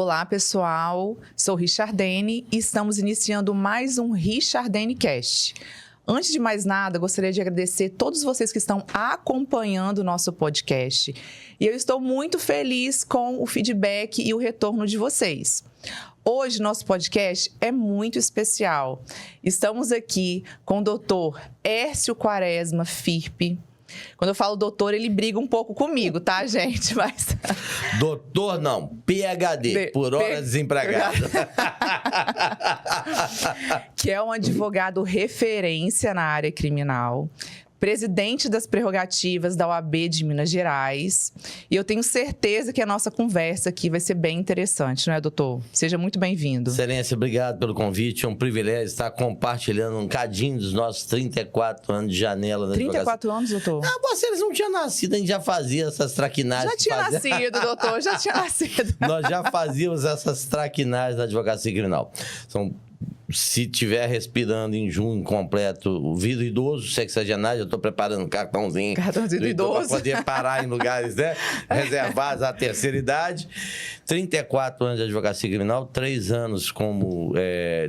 Olá, pessoal. Sou Richardene e estamos iniciando mais um Richardene Cast. Antes de mais nada, gostaria de agradecer todos vocês que estão acompanhando o nosso podcast. E eu estou muito feliz com o feedback e o retorno de vocês. Hoje, nosso podcast é muito especial. Estamos aqui com o Dr. Hércio Quaresma Firpe. Quando eu falo doutor, ele briga um pouco comigo, tá, gente? Mas... Doutor não, PhD, por hora desempregado. Que é um advogado referência na área criminal, presidente das prerrogativas da OAB de Minas Gerais. E eu tenho certeza que a nossa conversa aqui vai ser bem interessante, não é, doutor? Seja muito bem-vindo. Excelência, obrigado pelo convite. É um privilégio estar compartilhando um cadinho dos nossos 34 anos de janela. 34 anos, doutor? Ah, vocês não tinham nascido, a gente já fazia essas traquinagens. Já tinha nascido, doutor, já tinha nascido. Nós já fazíamos essas traquinagens na advocacia criminal. Se tiver respirando em junho completo, o vidro idoso, sexagenário, eu estou preparando um cartãozinho do idoso para poder parar em lugares, né, reservados à terceira idade. 34 anos de advocacia criminal, 3 anos como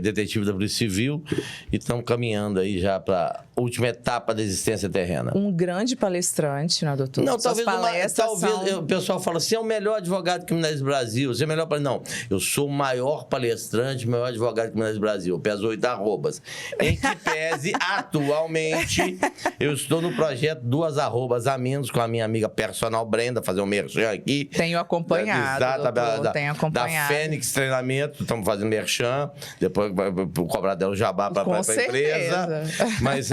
detetive da Polícia Civil e estamos caminhando aí já para a última etapa da existência terrena. Um grande palestrante, né, doutor? Não, talvez são... o pessoal fala assim, é o melhor advogado criminal do Brasil, você é o melhor... Não, eu sou o maior palestrante, o maior advogado criminal do Brasil, eu peso 8 arrobas. Em que pese, atualmente, eu estou no projeto 2 arrobas a menos com a minha amiga personal Brenda, fazer um merchan aqui. Tenho acompanhado, tenho acompanhado. Da Fênix Treinamento, estamos fazendo merchan, depois vou cobrar dela o jabá para a empresa. Mas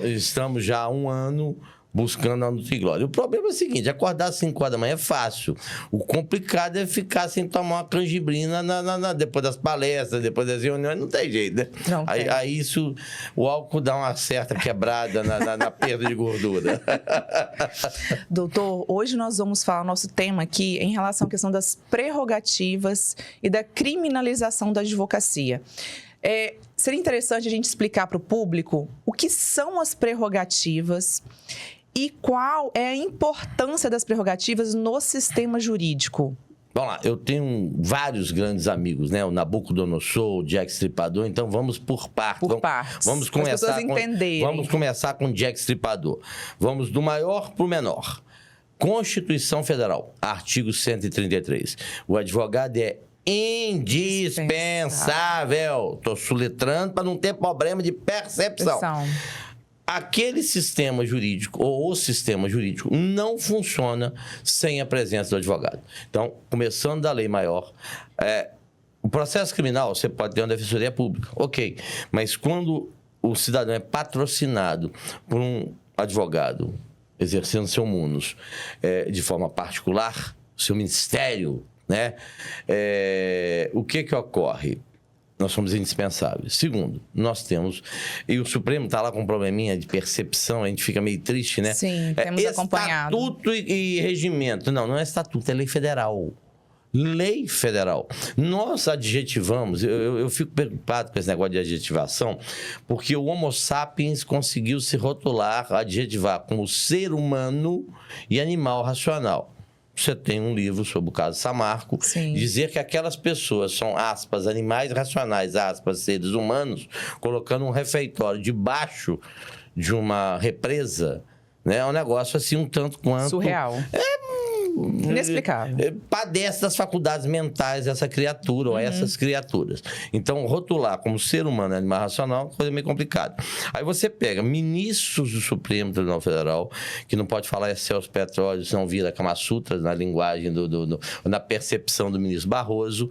estamos já há 1 ano buscando a Nutriglória. O problema é o seguinte, acordar às 5 horas da manhã é fácil. O complicado é ficar sem tomar uma canjibrina depois das palestras, depois das reuniões, não tem jeito, né? Aí isso, o álcool dá uma certa quebrada na perda de gordura. Doutor, hoje nós vamos falar nosso tema aqui em relação à questão das prerrogativas e da criminalização da advocacia. Seria interessante a gente explicar para o público o que são as prerrogativas e qual é a importância das prerrogativas no sistema jurídico. Vamos lá, eu tenho vários grandes amigos, né? O Nabucodonosor, o Jack Stripador, então vamos por partes. Vamos começar vamos começar com o Jack Stripador. Vamos do maior para o menor. Constituição Federal, artigo 133. O advogado é indispensável. Estou soletrando para não ter problema de percepção. Aquele sistema jurídico ou o sistema jurídico não funciona sem a presença do advogado. Então, começando da lei maior, o processo criminal você pode ter uma defensoria pública, ok, mas quando o cidadão é patrocinado por um advogado exercendo seu munus de forma particular, seu ministério, né? O que ocorre? Nós somos indispensáveis. Segundo, nós temos... E o Supremo está lá com um probleminha de percepção, a gente fica meio triste, né? Sim, temos acompanhado. Estatuto e regimento. Não é estatuto, é lei federal. Lei federal. Nós adjetivamos, eu fico preocupado com esse negócio de adjetivação, porque o Homo sapiens conseguiu se rotular, adjetivar como ser humano e animal racional. Você tem um livro sobre o caso Samarco, dizer que aquelas pessoas são, aspas, animais racionais, aspas, seres humanos, colocando um refeitório debaixo de uma represa, né? É um negócio assim um tanto quanto... surreal. Inexplicável. Padece das faculdades mentais essa criatura ou essas criaturas. Então, rotular como ser humano e animal racional é uma coisa meio complicada. Aí você pega ministros do Supremo Tribunal Federal, que não pode falar Celso Petróleo, senão vira Kama Sutra na linguagem, na percepção do ministro Barroso.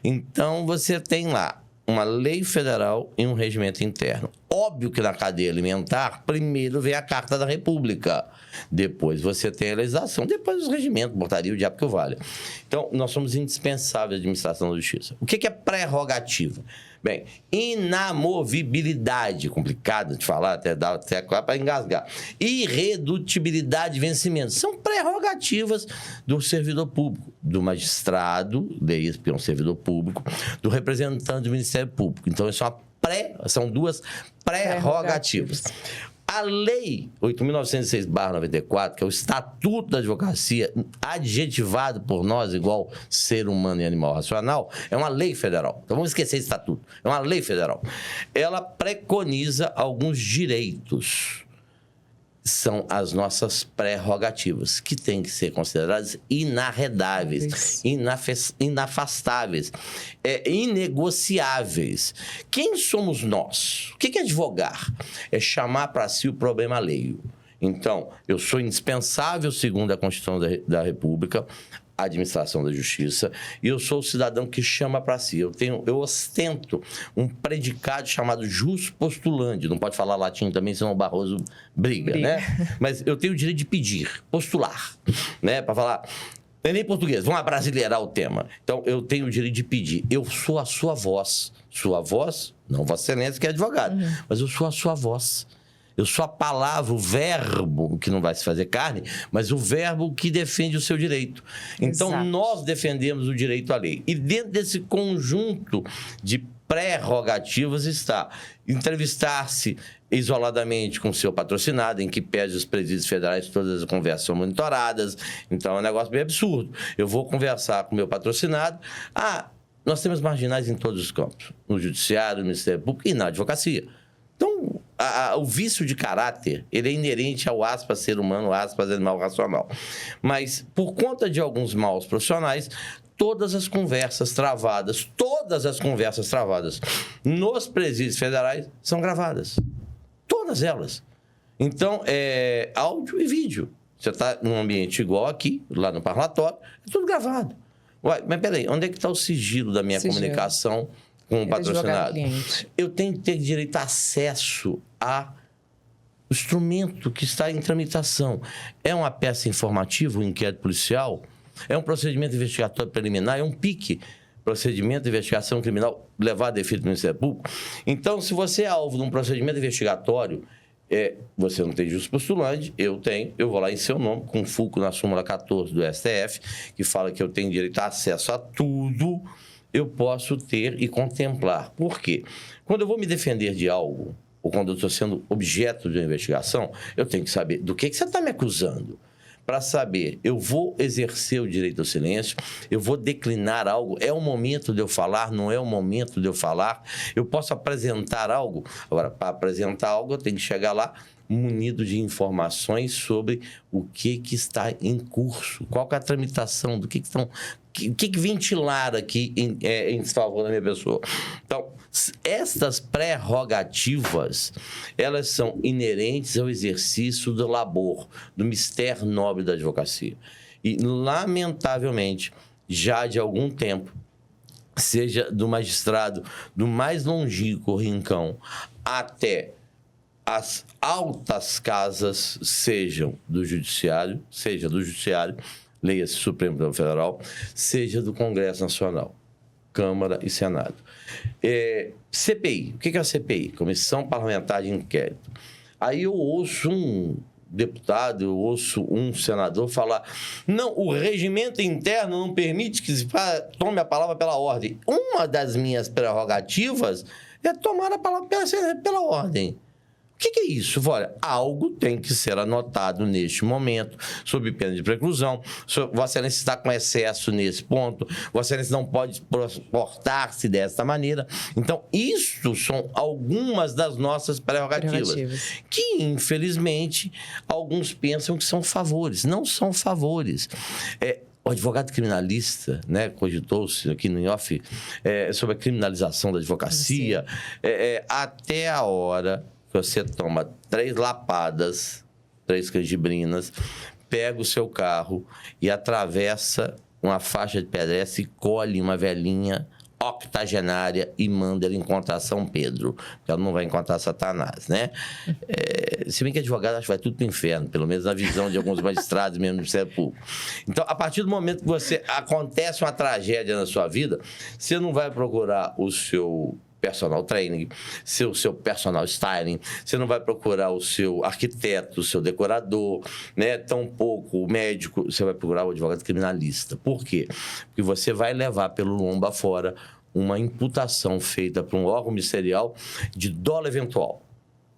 Então, você tem lá uma lei federal e um regimento interno. Óbvio que na cadeia alimentar, primeiro vem a Carta da República. Depois você tem a legislação, depois os regimentos, portaria, o diabo que o valha. Então, nós somos indispensáveis à administração da justiça. O que é prerrogativa? Bem, inamovibilidade, complicado de falar, até para engasgar. Irredutibilidade de vencimento. São prerrogativas do servidor público, do magistrado, leis porque é um servidor público, do representante do Ministério Público. Então, são 2 prerrogativas. A Lei 8.906/94, que é o Estatuto da Advocacia, adjetivado por nós igual ser humano e animal racional, é uma lei federal. Então vamos esquecer esse estatuto. É uma lei federal. Ela preconiza alguns direitos. São as nossas prerrogativas, que têm que ser consideradas inarredáveis, inafastáveis, inegociáveis. Quem somos nós? O que é advogar? É chamar para si o problema alheio. Então, eu sou indispensável, segundo a Constituição da República, a administração da justiça, e eu sou o cidadão que chama para si. Eu ostento um predicado chamado jus postulandi. Não pode falar latim também, senão o Barroso briga, né? Mas eu tenho o direito de pedir, postular, né? Para falar... Não é nem português, vamos abrasileirar o tema. Então, eu tenho o direito de pedir. Eu sou a sua voz. Sua voz, não Vossa Excelência, que é advogado, mas eu sou a sua voz. Eu sou a palavra, o verbo, que não vai se fazer carne, mas o verbo que defende o seu direito. Então, Exato. Nós defendemos o direito à lei. E dentro desse conjunto de prerrogativas está entrevistar-se isoladamente com o seu patrocinado, em que pede os presídios federais, todas as conversas são monitoradas. Então, é um negócio bem absurdo. Eu vou conversar com o meu patrocinado. Nós temos marginais em todos os campos. No judiciário, no Ministério Público e na advocacia. Então, o vício de caráter, ele é inerente ao aspas ser humano, aspas animal racional. Mas, por conta de alguns maus profissionais, todas as conversas travadas nos presídios federais são gravadas. Todas elas. Então, áudio e vídeo. Você está num ambiente igual aqui, lá no parlatório, é tudo gravado. Ué, mas peraí, onde é que está o sigilo da minha comunicação com o patrocinado? Eu tenho que ter direito a acesso ao instrumento que está em tramitação. É uma peça informativa, um inquérito policial? É um procedimento investigatório preliminar? É um PIC, procedimento de investigação criminal levado a efeito do Ministério Público? Então, se você é alvo de um procedimento investigatório, você não tem jus postulante, eu vou lá em seu nome, com fulcro na súmula 14 do STF, que fala que eu tenho direito a acesso a tudo, eu posso ter e contemplar. Por quê? Quando eu vou me defender de algo, ou quando eu estou sendo objeto de uma investigação, eu tenho que saber do que você está me acusando. Para saber, eu vou exercer o direito ao silêncio, eu vou declinar algo, é o momento de eu falar, não é o momento de eu falar, eu posso apresentar algo. Agora, para apresentar algo, eu tenho que chegar lá munido de informações sobre o que está em curso, qual que é a tramitação, do que ventilar aqui em desfavor da minha pessoa. Então, estas prerrogativas, elas são inerentes ao exercício do labor, do mistério nobre da advocacia. E, lamentavelmente, já de algum tempo, seja do magistrado do mais longínquo rincão até as altas casas, seja do judiciário, leia-se Supremo Tribunal Federal, seja do Congresso Nacional, Câmara e Senado. CPI. O que é a CPI? Comissão Parlamentar de Inquérito. Aí eu ouço um deputado, eu ouço um senador falar: não, o regimento interno não permite que se tome a palavra pela ordem. Uma das minhas prerrogativas é tomar a palavra pela ordem. O que é isso? Olha, algo tem que ser anotado neste momento, sob pena de preclusão. Vossa Excelência está com excesso nesse ponto. Vossa Excelência não pode portar-se desta maneira. Então, isso são algumas das nossas prerrogativas. Que, infelizmente, alguns pensam que são favores. Não são favores. O advogado criminalista, né, cogitou-se aqui no off sobre a criminalização da advocacia, até a hora que você toma 3 lapadas, 3 canjibrinas, pega o seu carro e atravessa uma faixa de pedestre e colhe uma velhinha octogenária e manda ela encontrar São Pedro, porque ela não vai encontrar Satanás, né? Se bem que advogado acho que vai tudo para o inferno, pelo menos na visão de alguns magistrados mesmo do Ministério Público. Então, a partir do momento que acontece uma tragédia na sua vida, você não vai procurar o seu personal training, seu personal styling, você não vai procurar o seu arquiteto, o seu decorador, né? Tampouco o médico, você vai procurar o advogado criminalista. Por quê? Porque você vai levar pelo lombo afora uma imputação feita por um órgão ministerial de dolo eventual.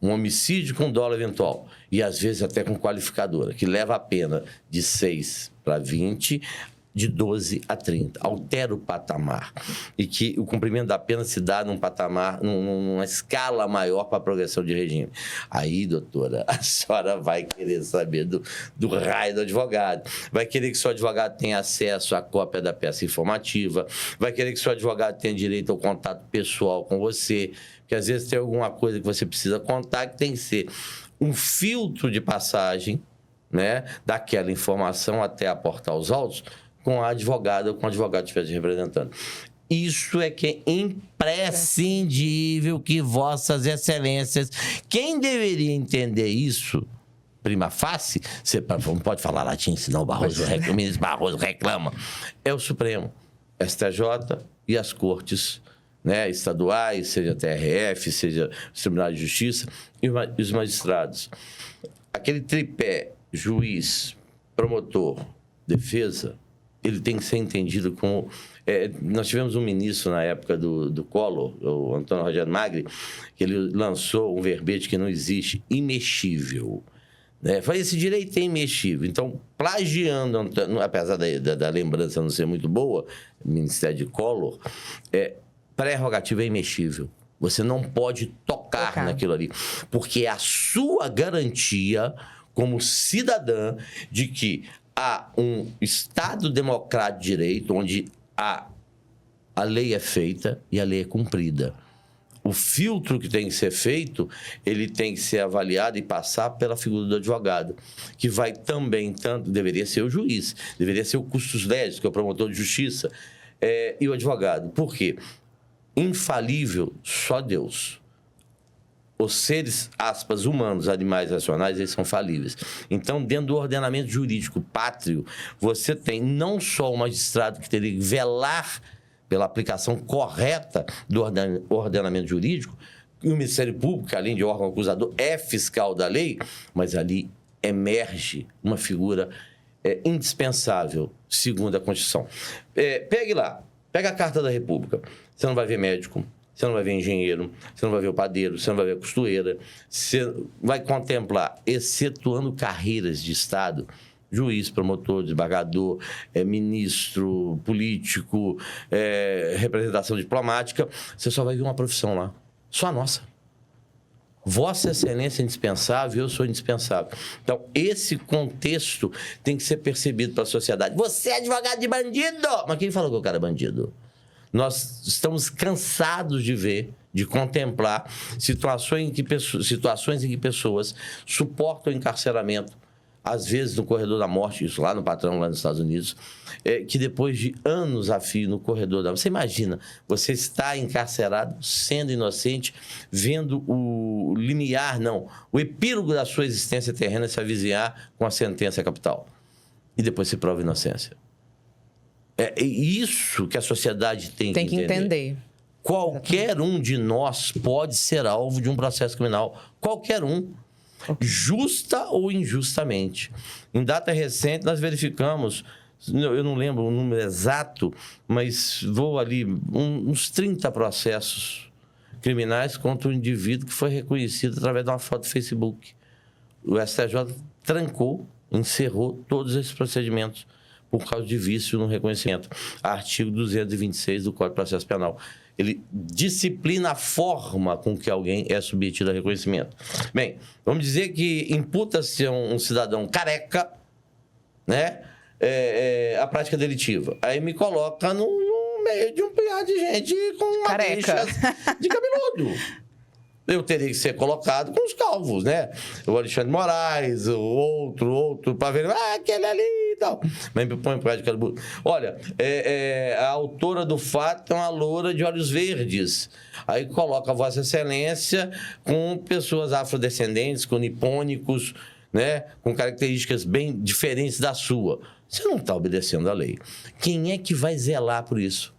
um homicídio com dolo eventual, e às vezes até com qualificadora, que leva a pena de 6 para 20, de 12 a 30. Altera o patamar. E que o cumprimento da pena se dá num patamar, numa escala maior para a progressão de regime. Aí, doutora, a senhora vai querer saber do raio do advogado. Vai querer que seu advogado tenha acesso à cópia da peça informativa. Vai querer que seu advogado tenha direito ao contato pessoal com você. Porque às vezes tem alguma coisa que você precisa contar que tem que ser um filtro de passagem, né, daquela informação até aportar os autos, com a advogada ou com o advogado que estiver representando. Isso é que é imprescindível que vossas excelências... Quem deveria entender isso, prima facie, você não pode falar latim, senão o ministro Barroso reclama, é o Supremo, STJ e as cortes, né, estaduais, seja TRF, seja os tribunais de justiça e os magistrados. Aquele tripé, juiz, promotor, defesa, ele tem que ser entendido como... nós tivemos um ministro na época do Collor, o Antônio Rogério Magri, que ele lançou um verbete que não existe, imexível. Né? Esse direito é imexível. Então, plagiando, apesar da lembrança não ser muito boa, o Ministério de Collor, prerrogativa é imexível. Você não pode tocar naquilo ali, porque é a sua garantia como cidadã de que há um Estado democrático de direito onde a lei é feita e a lei é cumprida. O filtro que tem que ser feito, ele tem que ser avaliado e passar pela figura do advogado, que vai também, deveria ser o juiz, deveria ser o custos legis, que é o promotor de justiça, e o advogado. Por quê? Infalível, só Deus. Os seres, aspas, humanos, animais racionais, eles são falíveis. Então, dentro do ordenamento jurídico pátrio, você tem não só o magistrado que teria que velar pela aplicação correta do ordenamento jurídico, e o Ministério Público, além de órgão acusador, é fiscal da lei, mas ali emerge uma figura indispensável, segundo a Constituição. Pegue lá, pega a Carta da República. Você não vai ver médico, você não vai ver engenheiro, você não vai ver o padeiro, você não vai ver a costureira. Você vai contemplar, excetuando carreiras de Estado, juiz, promotor, desembargador, ministro, político, representação diplomática, você só vai ver uma profissão lá, só a nossa. Vossa Excelência é indispensável, eu sou indispensável. Então, esse contexto tem que ser percebido pela sociedade. Você é advogado de bandido! Mas quem falou que o cara é bandido? Nós estamos cansados de ver, de contemplar situações em que pessoas suportam encarceramento, às vezes no corredor da morte, isso lá no patrão, lá nos Estados Unidos, que depois de anos a fio no corredor da morte... Você imagina, você está encarcerado, sendo inocente, vendo o limiar, o epílogo da sua existência terrena se avizinhar com a sentença capital. E depois se prova inocência. É isso que a sociedade tem que entender. Qualquer um de nós pode ser alvo de um processo criminal. Qualquer um. Justa ou injustamente. Em data recente, nós verificamos, eu não lembro o número exato, mas vou ali, uns 30 processos criminais contra um indivíduo que foi reconhecido através de uma foto do Facebook. O STJ trancou, encerrou todos esses procedimentos por causa de vício no reconhecimento. Artigo 226 do Código de Processo Penal. Ele disciplina a forma com que alguém é submetido a reconhecimento. Bem, vamos dizer que imputa-se a um cidadão careca, né, a prática delitiva. Aí me coloca no meio de um punhado de gente com uma deixa de cabeludo. Eu teria que ser colocado com os calvos, né? O Alexandre de Moraes, o outro, para ver, aquele ali e tal. Mas me põe por de cabeludo. Olha, a autora do fato é uma loura de olhos verdes. Aí coloca a Vossa Excelência com pessoas afrodescendentes, com nipônicos, né? Com características bem diferentes da sua. Você não está obedecendo à lei. Quem é que vai zelar por isso?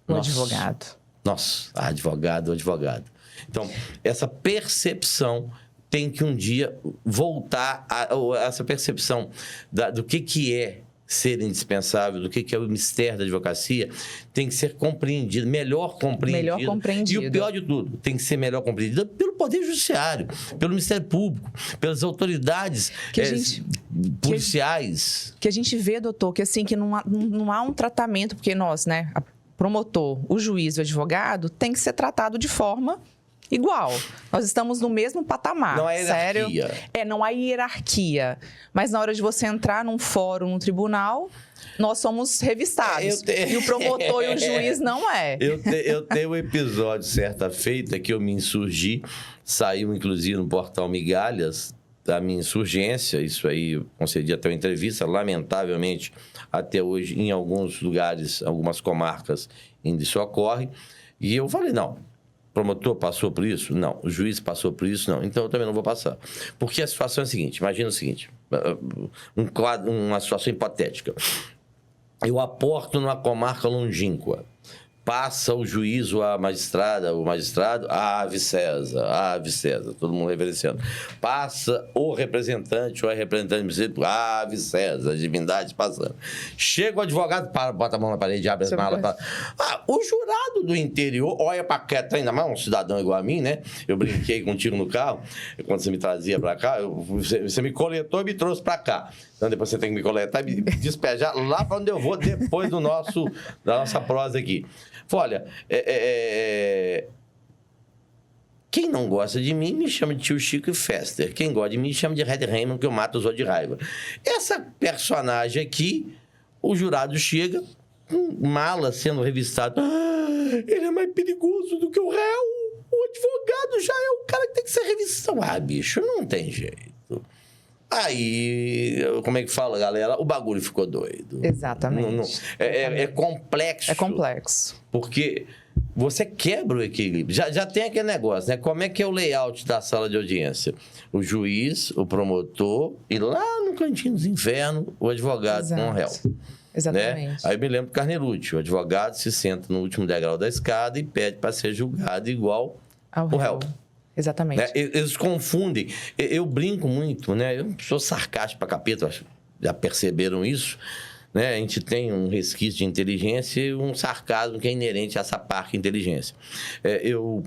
Advogado. Nossa, advogado. Então, essa percepção tem que um dia voltar a essa percepção do que é ser indispensável, do que é o mistério da advocacia, tem que ser compreendido, melhor compreendido. E o pior de tudo, tem que ser melhor compreendido pelo Poder Judiciário, pelo Ministério Público, pelas autoridades policiais. Que a gente vê, doutor, que assim, que não há um tratamento, porque nós, né, o promotor, o juiz e o advogado, tem que ser tratado de forma igual. Nós estamos no mesmo patamar. Não há hierarquia. Sério? Não há hierarquia. Mas na hora de você entrar num fórum, num tribunal, nós somos revistados. E o promotor e o juiz não é. Eu tenho um episódio, certa feita, que eu me insurgi, saiu inclusive no portal Migalhas, da minha insurgência. Isso aí, eu concedi até uma entrevista, lamentavelmente, até hoje, em alguns lugares, algumas comarcas, ainda isso ocorre. E eu falei, não. O promotor passou por isso? Não. O juiz passou por isso? Não. Então, eu também não vou passar. Porque a situação é a seguinte, imagina o seguinte, uma situação hipotética. Eu aporto numa comarca longínqua. Passa o juiz ou a magistrada, o magistrado, Ave César, todo mundo reverenciando. Passa o representante ou a representante do município, Ave César, as divindades passando. Chega o advogado, bota a mão na parede, abre as malas. O jurado do interior olha para cá, ainda mais um cidadão igual a mim, né? Eu brinquei contigo no carro, quando você me trazia para cá, você me coletou e me trouxe para cá. Então, depois você tem que me coletar e me despejar lá para onde eu vou depois da nossa prosa aqui. Olha, quem não gosta de mim me chama de tio Chico e Fester. Quem gosta de mim me chama de Red Raymond, que eu mato os outros de raiva. Essa personagem aqui, o jurado chega com mala sendo revistado. Ele é mais perigoso do que o réu. O advogado já é o cara que tem que ser revistado. Bicho, não tem jeito. Aí, como é que fala, galera? O bagulho ficou doido. Exatamente. É complexo. É complexo. Porque você quebra o equilíbrio. Já tem aquele negócio, né? Como é que é o layout da sala de audiência? O juiz, o promotor e lá no cantinho dos infernos, o advogado com o réu. Exatamente. Né? Aí eu me lembro do Carnelucci. O advogado se senta no último degrau da escada e pede para ser julgado igual o réu. Exatamente. Né? Eles confundem. Eu brinco muito, né? Eu sou sarcástico pra capeta, já perceberam isso? Né? A gente tem um resquício de inteligência e um sarcasmo que é inerente a essa parte inteligência. Eu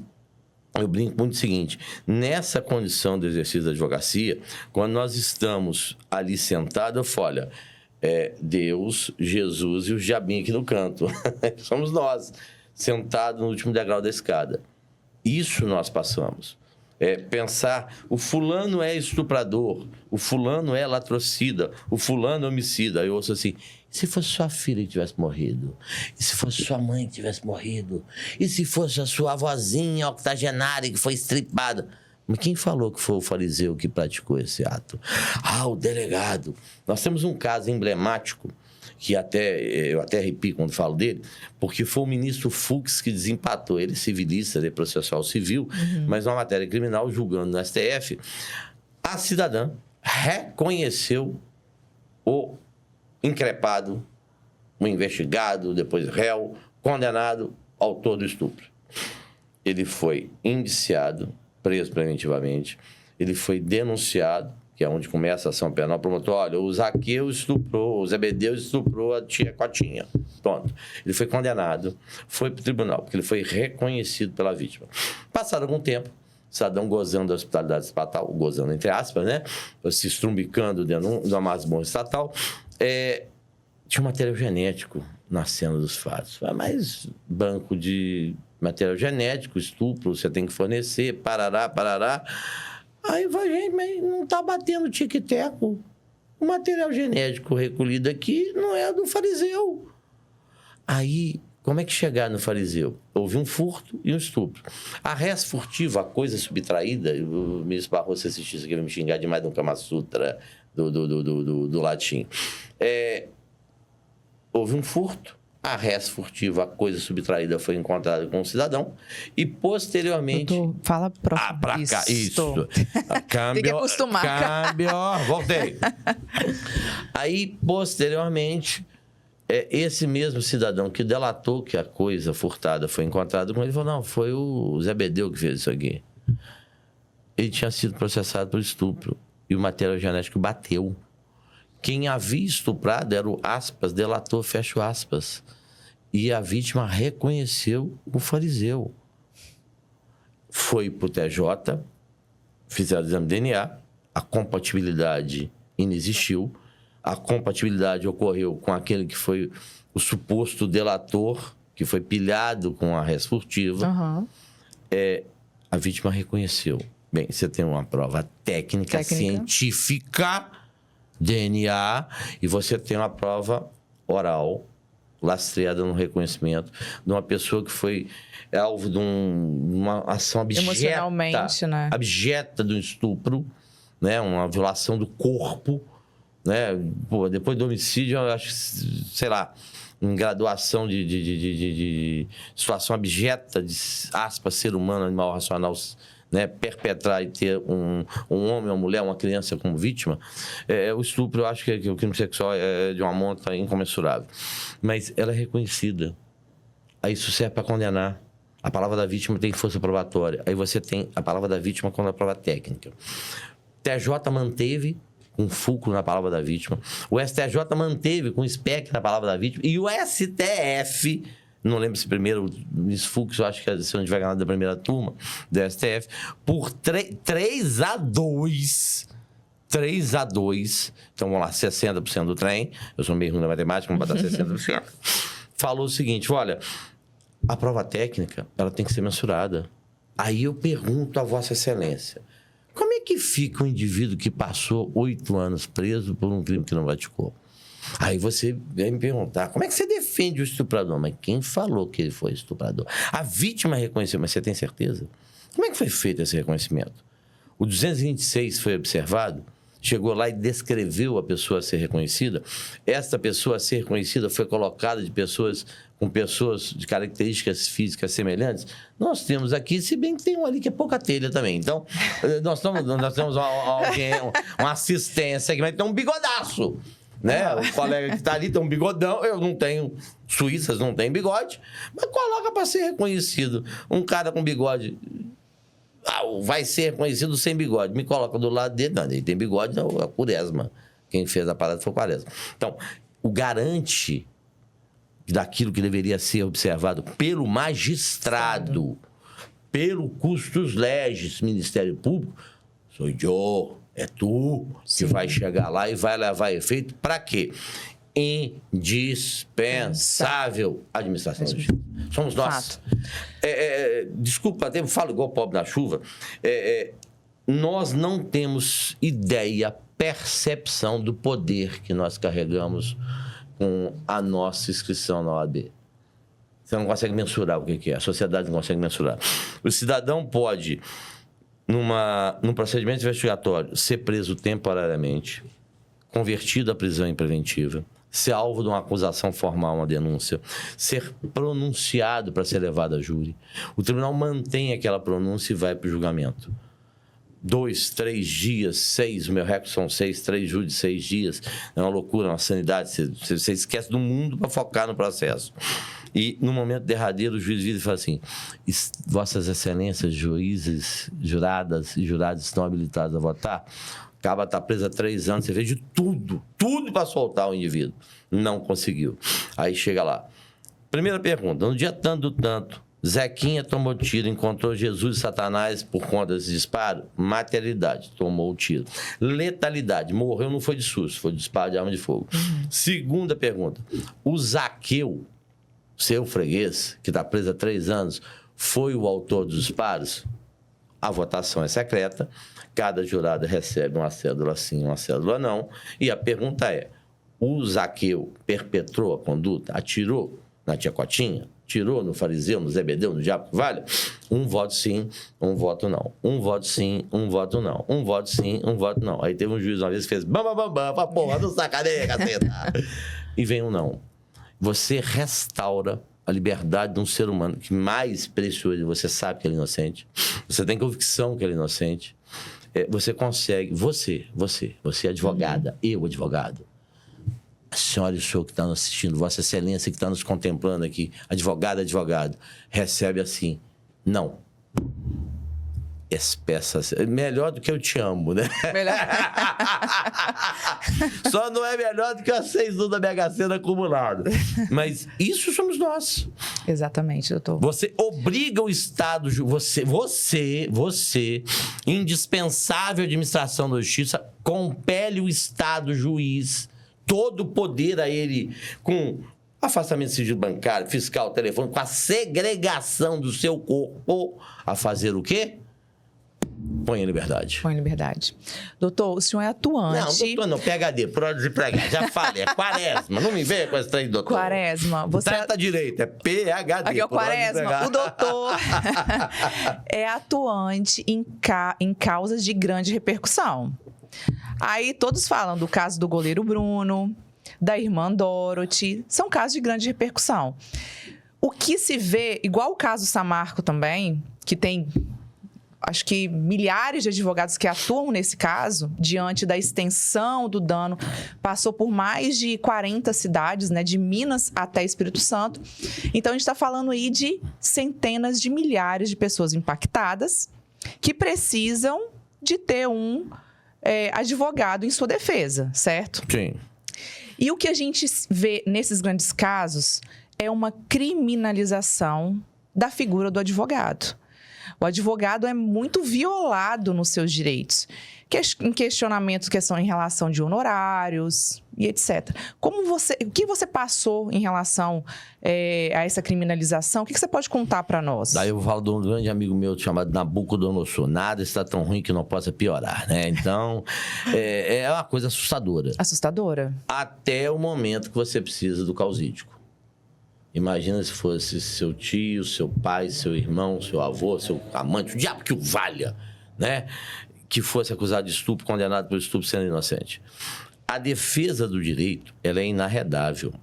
brinco muito o seguinte, nessa condição do exercício da advocacia, quando nós estamos ali sentados, eu falo, olha, Deus, Jesus e o diabinho aqui no canto. Somos nós, sentados no último degrau da escada. Isso nós passamos. Pensar, o fulano é estuprador, o fulano é latrocida, o fulano é homicida. Aí eu ouço assim, e se fosse sua filha que tivesse morrido? E se fosse sua mãe que tivesse morrido? E se fosse a sua avózinha octogenária que foi estripada? Mas quem falou que foi o fariseu que praticou esse ato? O delegado. Nós temos um caso emblemático, que eu até arrepio quando falo dele, porque foi o ministro Fux que desempatou, ele civilista, ele processual civil, mas numa matéria criminal, julgando no STF, a cidadã reconheceu o increpado, o investigado, depois réu, condenado, autor do estupro. Ele foi indiciado, preso preventivamente, ele foi denunciado, que é onde começa a ação penal, o promotor, olha, o Zaqueu estuprou, o Zebedeu estuprou a tia Cotinha. Pronto. Ele foi condenado, foi para o tribunal, porque ele foi reconhecido pela vítima. Passado algum tempo, o cidadão gozando da hospitalidade estatal, gozando entre aspas, né? Se estrumbicando dentro de uma masmorra estatal, tinha um material genético na cena dos fatos. Mas banco de material genético, estupro, você tem que fornecer, parará. Aí vai, gente, mas não está batendo tique-teco. O material genético recolhido aqui não é do fariseu. Aí, como é que chegar no fariseu? Houve um furto e um estupro. A res furtiva, a coisa subtraída, o ministro Barroso, se assistir isso aqui, vai me xingar demais do Kama Sutra do latim. Houve um furto. A res furtiva, a coisa subtraída, foi encontrada com o cidadão e, posteriormente... Fala próximo. Pra cá, isso. Tem que acostumar. Câmbio, voltei. Aí, posteriormente, esse mesmo cidadão que delatou que a coisa furtada foi encontrada com ele, falou, não, foi o Zebedeu que fez isso aqui. Ele tinha sido processado por estupro e o material genético bateu. Quem havia estuprado era o, aspas, delator, fecha aspas. E a vítima reconheceu o fariseu. Foi para o TJ, fizeram o exame de DNA, a compatibilidade inexistiu, a compatibilidade ocorreu com aquele que foi o suposto delator, que foi pilhado com arresto furtiva. Uhum. A vítima reconheceu. Bem, você tem uma prova técnica, científica, DNA, e você tem uma prova oral, lastreada no reconhecimento de uma pessoa que foi alvo de uma ação abjeta. Emocionalmente, né? Abjeta do estupro, né? Uma violação do corpo, né? Pô, depois do homicídio, eu acho que, sei lá, em graduação de situação abjeta, de aspas, ser humano, animal racional, né, perpetrar e ter um homem, uma mulher, uma criança como vítima, o estupro, eu acho que o crime sexual é de uma monta incomensurável. Mas ela é reconhecida. Aí isso serve para condenar. A palavra da vítima tem força probatória. Aí você tem a palavra da vítima quando a prova técnica. O TJ manteve com fulcro na palavra da vítima. O STJ manteve com espectro na palavra da vítima. E o STF... Não lembro se primeiro, Luiz Fux, eu acho que a decisão de vai ganhar da primeira turma do STF, por 3-2. 3-2. Então, vamos lá, 60% do trem. Eu sou meio ruim na matemática, vamos botar 60%. Falou o seguinte, olha, a prova técnica, ela tem que ser mensurada. Aí eu pergunto a Vossa Excelência, como é que fica um indivíduo que passou 8 anos preso por um crime que não praticou? Aí você vem me perguntar, como é que você defende o estuprador? Mas quem falou que ele foi estuprador? A vítima reconheceu, mas você tem certeza? Como é que foi feito esse reconhecimento? O 226 foi observado, chegou lá e descreveu a pessoa a ser reconhecida. Esta pessoa a ser reconhecida foi colocada com pessoas de características físicas semelhantes. Nós temos aqui, se bem que tem um ali que é pouca telha também. Então, nós temos uma assistência aqui, mas tem um bigodaço. Né? O colega que está ali tem um bigodão, eu não tenho, suíças não tem bigode, mas coloca para ser reconhecido. Um cara com bigode vai ser reconhecido sem bigode. Me coloca do lado dele, não, ele tem bigode, é o Quaresma. Quem fez a parada foi o Quaresma. Então, o garante daquilo que deveria ser observado pelo magistrado, pelo custos legis, Ministério Público, sou eu. É tu que vai chegar lá e vai levar efeito para quê? Indispensável administração da justiça. Somos nós. Desculpa, eu falo igual pobre na chuva. Nós não temos ideia, percepção do poder que nós carregamos com a nossa inscrição na OAB. Você não consegue mensurar o que é. A sociedade não consegue mensurar. O cidadão pode... num procedimento investigatório, ser preso temporariamente, convertido à prisão em preventiva, ser alvo de uma acusação formal, uma denúncia, ser pronunciado para ser levado a júri. O tribunal mantém aquela pronúncia e vai para o julgamento. 2, 3 dias, 6, o meu recorde são 6, 3 júris, 6 dias. É uma loucura, uma sanidade. Você esquece do mundo para focar no processo. E, no momento derradeiro, o juiz vira e fala assim, Vossas Excelências, juízes, juradas e jurados estão habilitados a votar? Acaba estar preso há 3 anos, você fez de tudo para soltar o indivíduo. Não conseguiu. Aí chega lá. Primeira pergunta, no dia tanto, Zequinha tomou tiro, encontrou Jesus e Satanás por conta desse disparo? Materialidade, tomou o tiro. Letalidade, morreu, não foi de susto, foi de disparo de arma de fogo. Segunda pergunta, o Zaqueu, seu freguês, que está preso há 3 anos, foi o autor dos disparos? A votação é secreta, cada jurado recebe uma cédula sim, uma cédula não, e a pergunta é, o Zaqueu perpetrou a conduta, atirou na tia Cotinha, tirou no fariseu, no Zebedeu, no diabo que valha? Um voto sim, um voto não. Um voto sim, um voto não. Um voto sim, um voto não. Aí teve um juiz uma vez que fez bam, pra porra, não sacaneia, caceta. E vem um não. Você restaura a liberdade de um ser humano que mais precioso, você sabe que ele é inocente, você tem convicção que ele é inocente, você consegue, você advogada, eu advogado, a senhora e o senhor que está nos assistindo, Vossa Excelência que está nos contemplando aqui, advogado, recebe assim, não. Espécies. Melhor do que eu te amo, né? Melhor. Só não é melhor do que as 6 da Mega Sena acumulada. Mas isso somos nós. Exatamente, doutor. Você obriga o Estado, você, indispensável administração da justiça, compele o Estado juiz, todo o poder a ele, com afastamento de sigilo bancário, fiscal, telefone, com a segregação do seu corpo, a fazer o quê? Põe em liberdade. Põe em liberdade. Doutor, o senhor é atuante... Não, doutor não, PhD, pro desempregado. Já falei, é Quaresma. Não me venha com essa aí, doutor. Quaresma. Você... Trata direito, é PhD. Aqui é o Quaresma. O doutor é atuante em causas de grande repercussão. Aí todos falam do caso do goleiro Bruno, da irmã Dorothy. São casos de grande repercussão. O que se vê, igual o caso Samarco também, que tem... acho que milhares de advogados que atuam nesse caso, diante da extensão do dano, passou por mais de 40 cidades, né, de Minas até Espírito Santo. Então, a gente está falando aí de centenas de milhares de pessoas impactadas que precisam de ter um advogado em sua defesa, certo? Sim. E o que a gente vê nesses grandes casos é uma criminalização da figura do advogado. O advogado é muito violado nos seus direitos, em questionamentos que são em relação de honorários e etc. O que você passou em relação a essa criminalização? O que você pode contar para nós? Daí eu vou falar de um grande amigo meu chamado Nabucodonosor. Nada está tão ruim que não possa piorar, né? Então, é uma coisa assustadora. Assustadora. Até o momento que você precisa do causídico. Imagina se fosse seu tio, seu pai, seu irmão, seu avô, seu amante, o diabo que o valha, né? Que fosse acusado de estupro, condenado por estupro sendo inocente. A defesa do direito, ela é inarredável,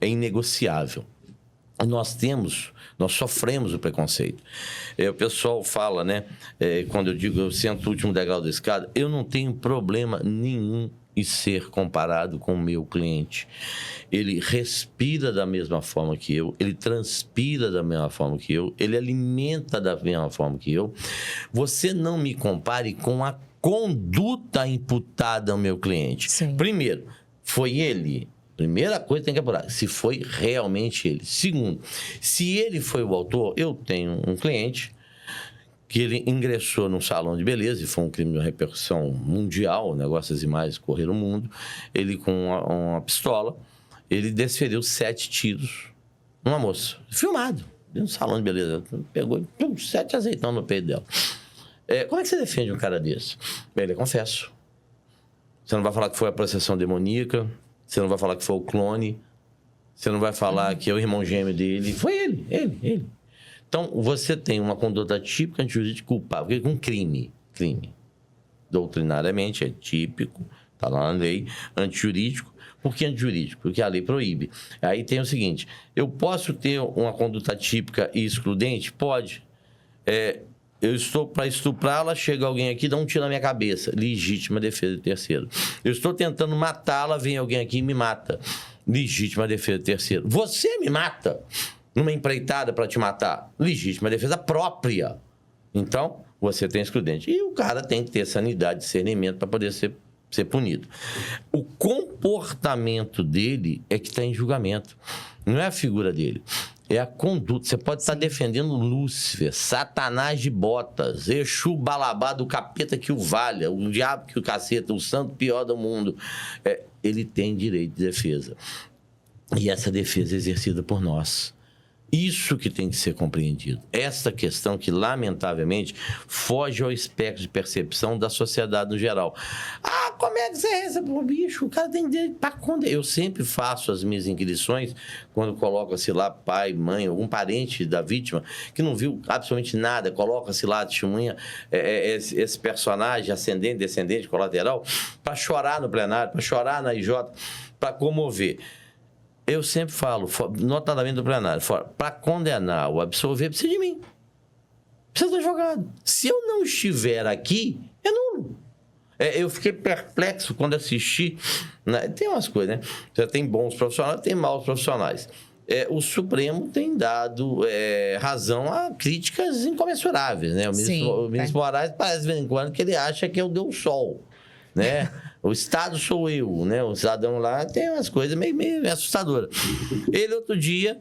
é inegociável. Nós sofremos o preconceito. O pessoal fala, né? Quando eu digo eu sento o último degrau da escada, eu não tenho problema nenhum em ser comparado com o meu cliente. Ele respira da mesma forma que eu, ele transpira da mesma forma que eu, ele alimenta da mesma forma que eu. Você não me compare com a conduta imputada ao meu cliente. Sim. Primeiro, foi ele. Primeira coisa que tem que apurar, se foi realmente ele. Segundo, se ele foi o autor, eu tenho um cliente que ele ingressou num salão de beleza, e foi um crime de repercussão mundial, negócios e mais correram o mundo. Ele, com uma pistola, ele desferiu 7 tiros numa moça, filmado, dentro do salão de beleza. Pegou 7 azeitão no peito dela. Como é que você defende um cara desse? Ele confesso. Você não vai falar que foi a possessão demoníaca, você não vai falar que foi o clone, você não vai falar que é o irmão gêmeo dele. Foi ele. Então, você tem uma conduta típica antijurídica culpável, um crime. Doutrinariamente é típico, está lá na lei, antijurídico. Por que antijurídico? Porque a lei proíbe. Aí tem o seguinte, eu posso ter uma conduta típica e excludente? Pode. Eu estou para estuprá-la, chega alguém aqui, dá um tiro na minha cabeça. Legítima defesa de terceiro. Eu estou tentando matá-la, vem alguém aqui e me mata. Legítima defesa de terceiro. Você me mata numa empreitada para te matar. Legítima defesa própria. Então, você tem excludente. E o cara tem que ter sanidade, discernimento para poder ser punido. O comportamento dele é que está em julgamento. Não é a figura dele. É a conduta. Você pode estar defendendo Lúcifer, Satanás de botas, Exu Balabá do capeta que o valha, o diabo que o caceta, o santo pior do mundo. Ele tem direito de defesa. E essa defesa é exercida por nós. Isso que tem que ser compreendido. Essa questão que, lamentavelmente, foge ao espectro de percepção da sociedade no geral. Como é que você recebe o bicho? O cara tem direito para condenar. Eu sempre faço as minhas inquirições quando coloca-se lá pai, mãe, algum parente da vítima que não viu absolutamente nada, coloca-se lá a testemunha, esse personagem ascendente, descendente, colateral, para chorar no plenário, para chorar na IJ, para comover. Eu sempre falo, notadamente do plenário, para condenar ou absolver, precisa de mim. Precisa do advogado. Se eu não estiver aqui, é nulo. Eu fiquei perplexo quando assisti. Tem umas coisas, né? Você tem bons profissionais, tem maus profissionais. o Supremo tem dado razão a críticas incomensuráveis, né? O ministro Moraes parece, de vez em quando, que ele acha que é o Deus Sol, né? O Estado sou eu, né? O cidadão lá tem umas coisas meio assustadoras. Ele, outro dia,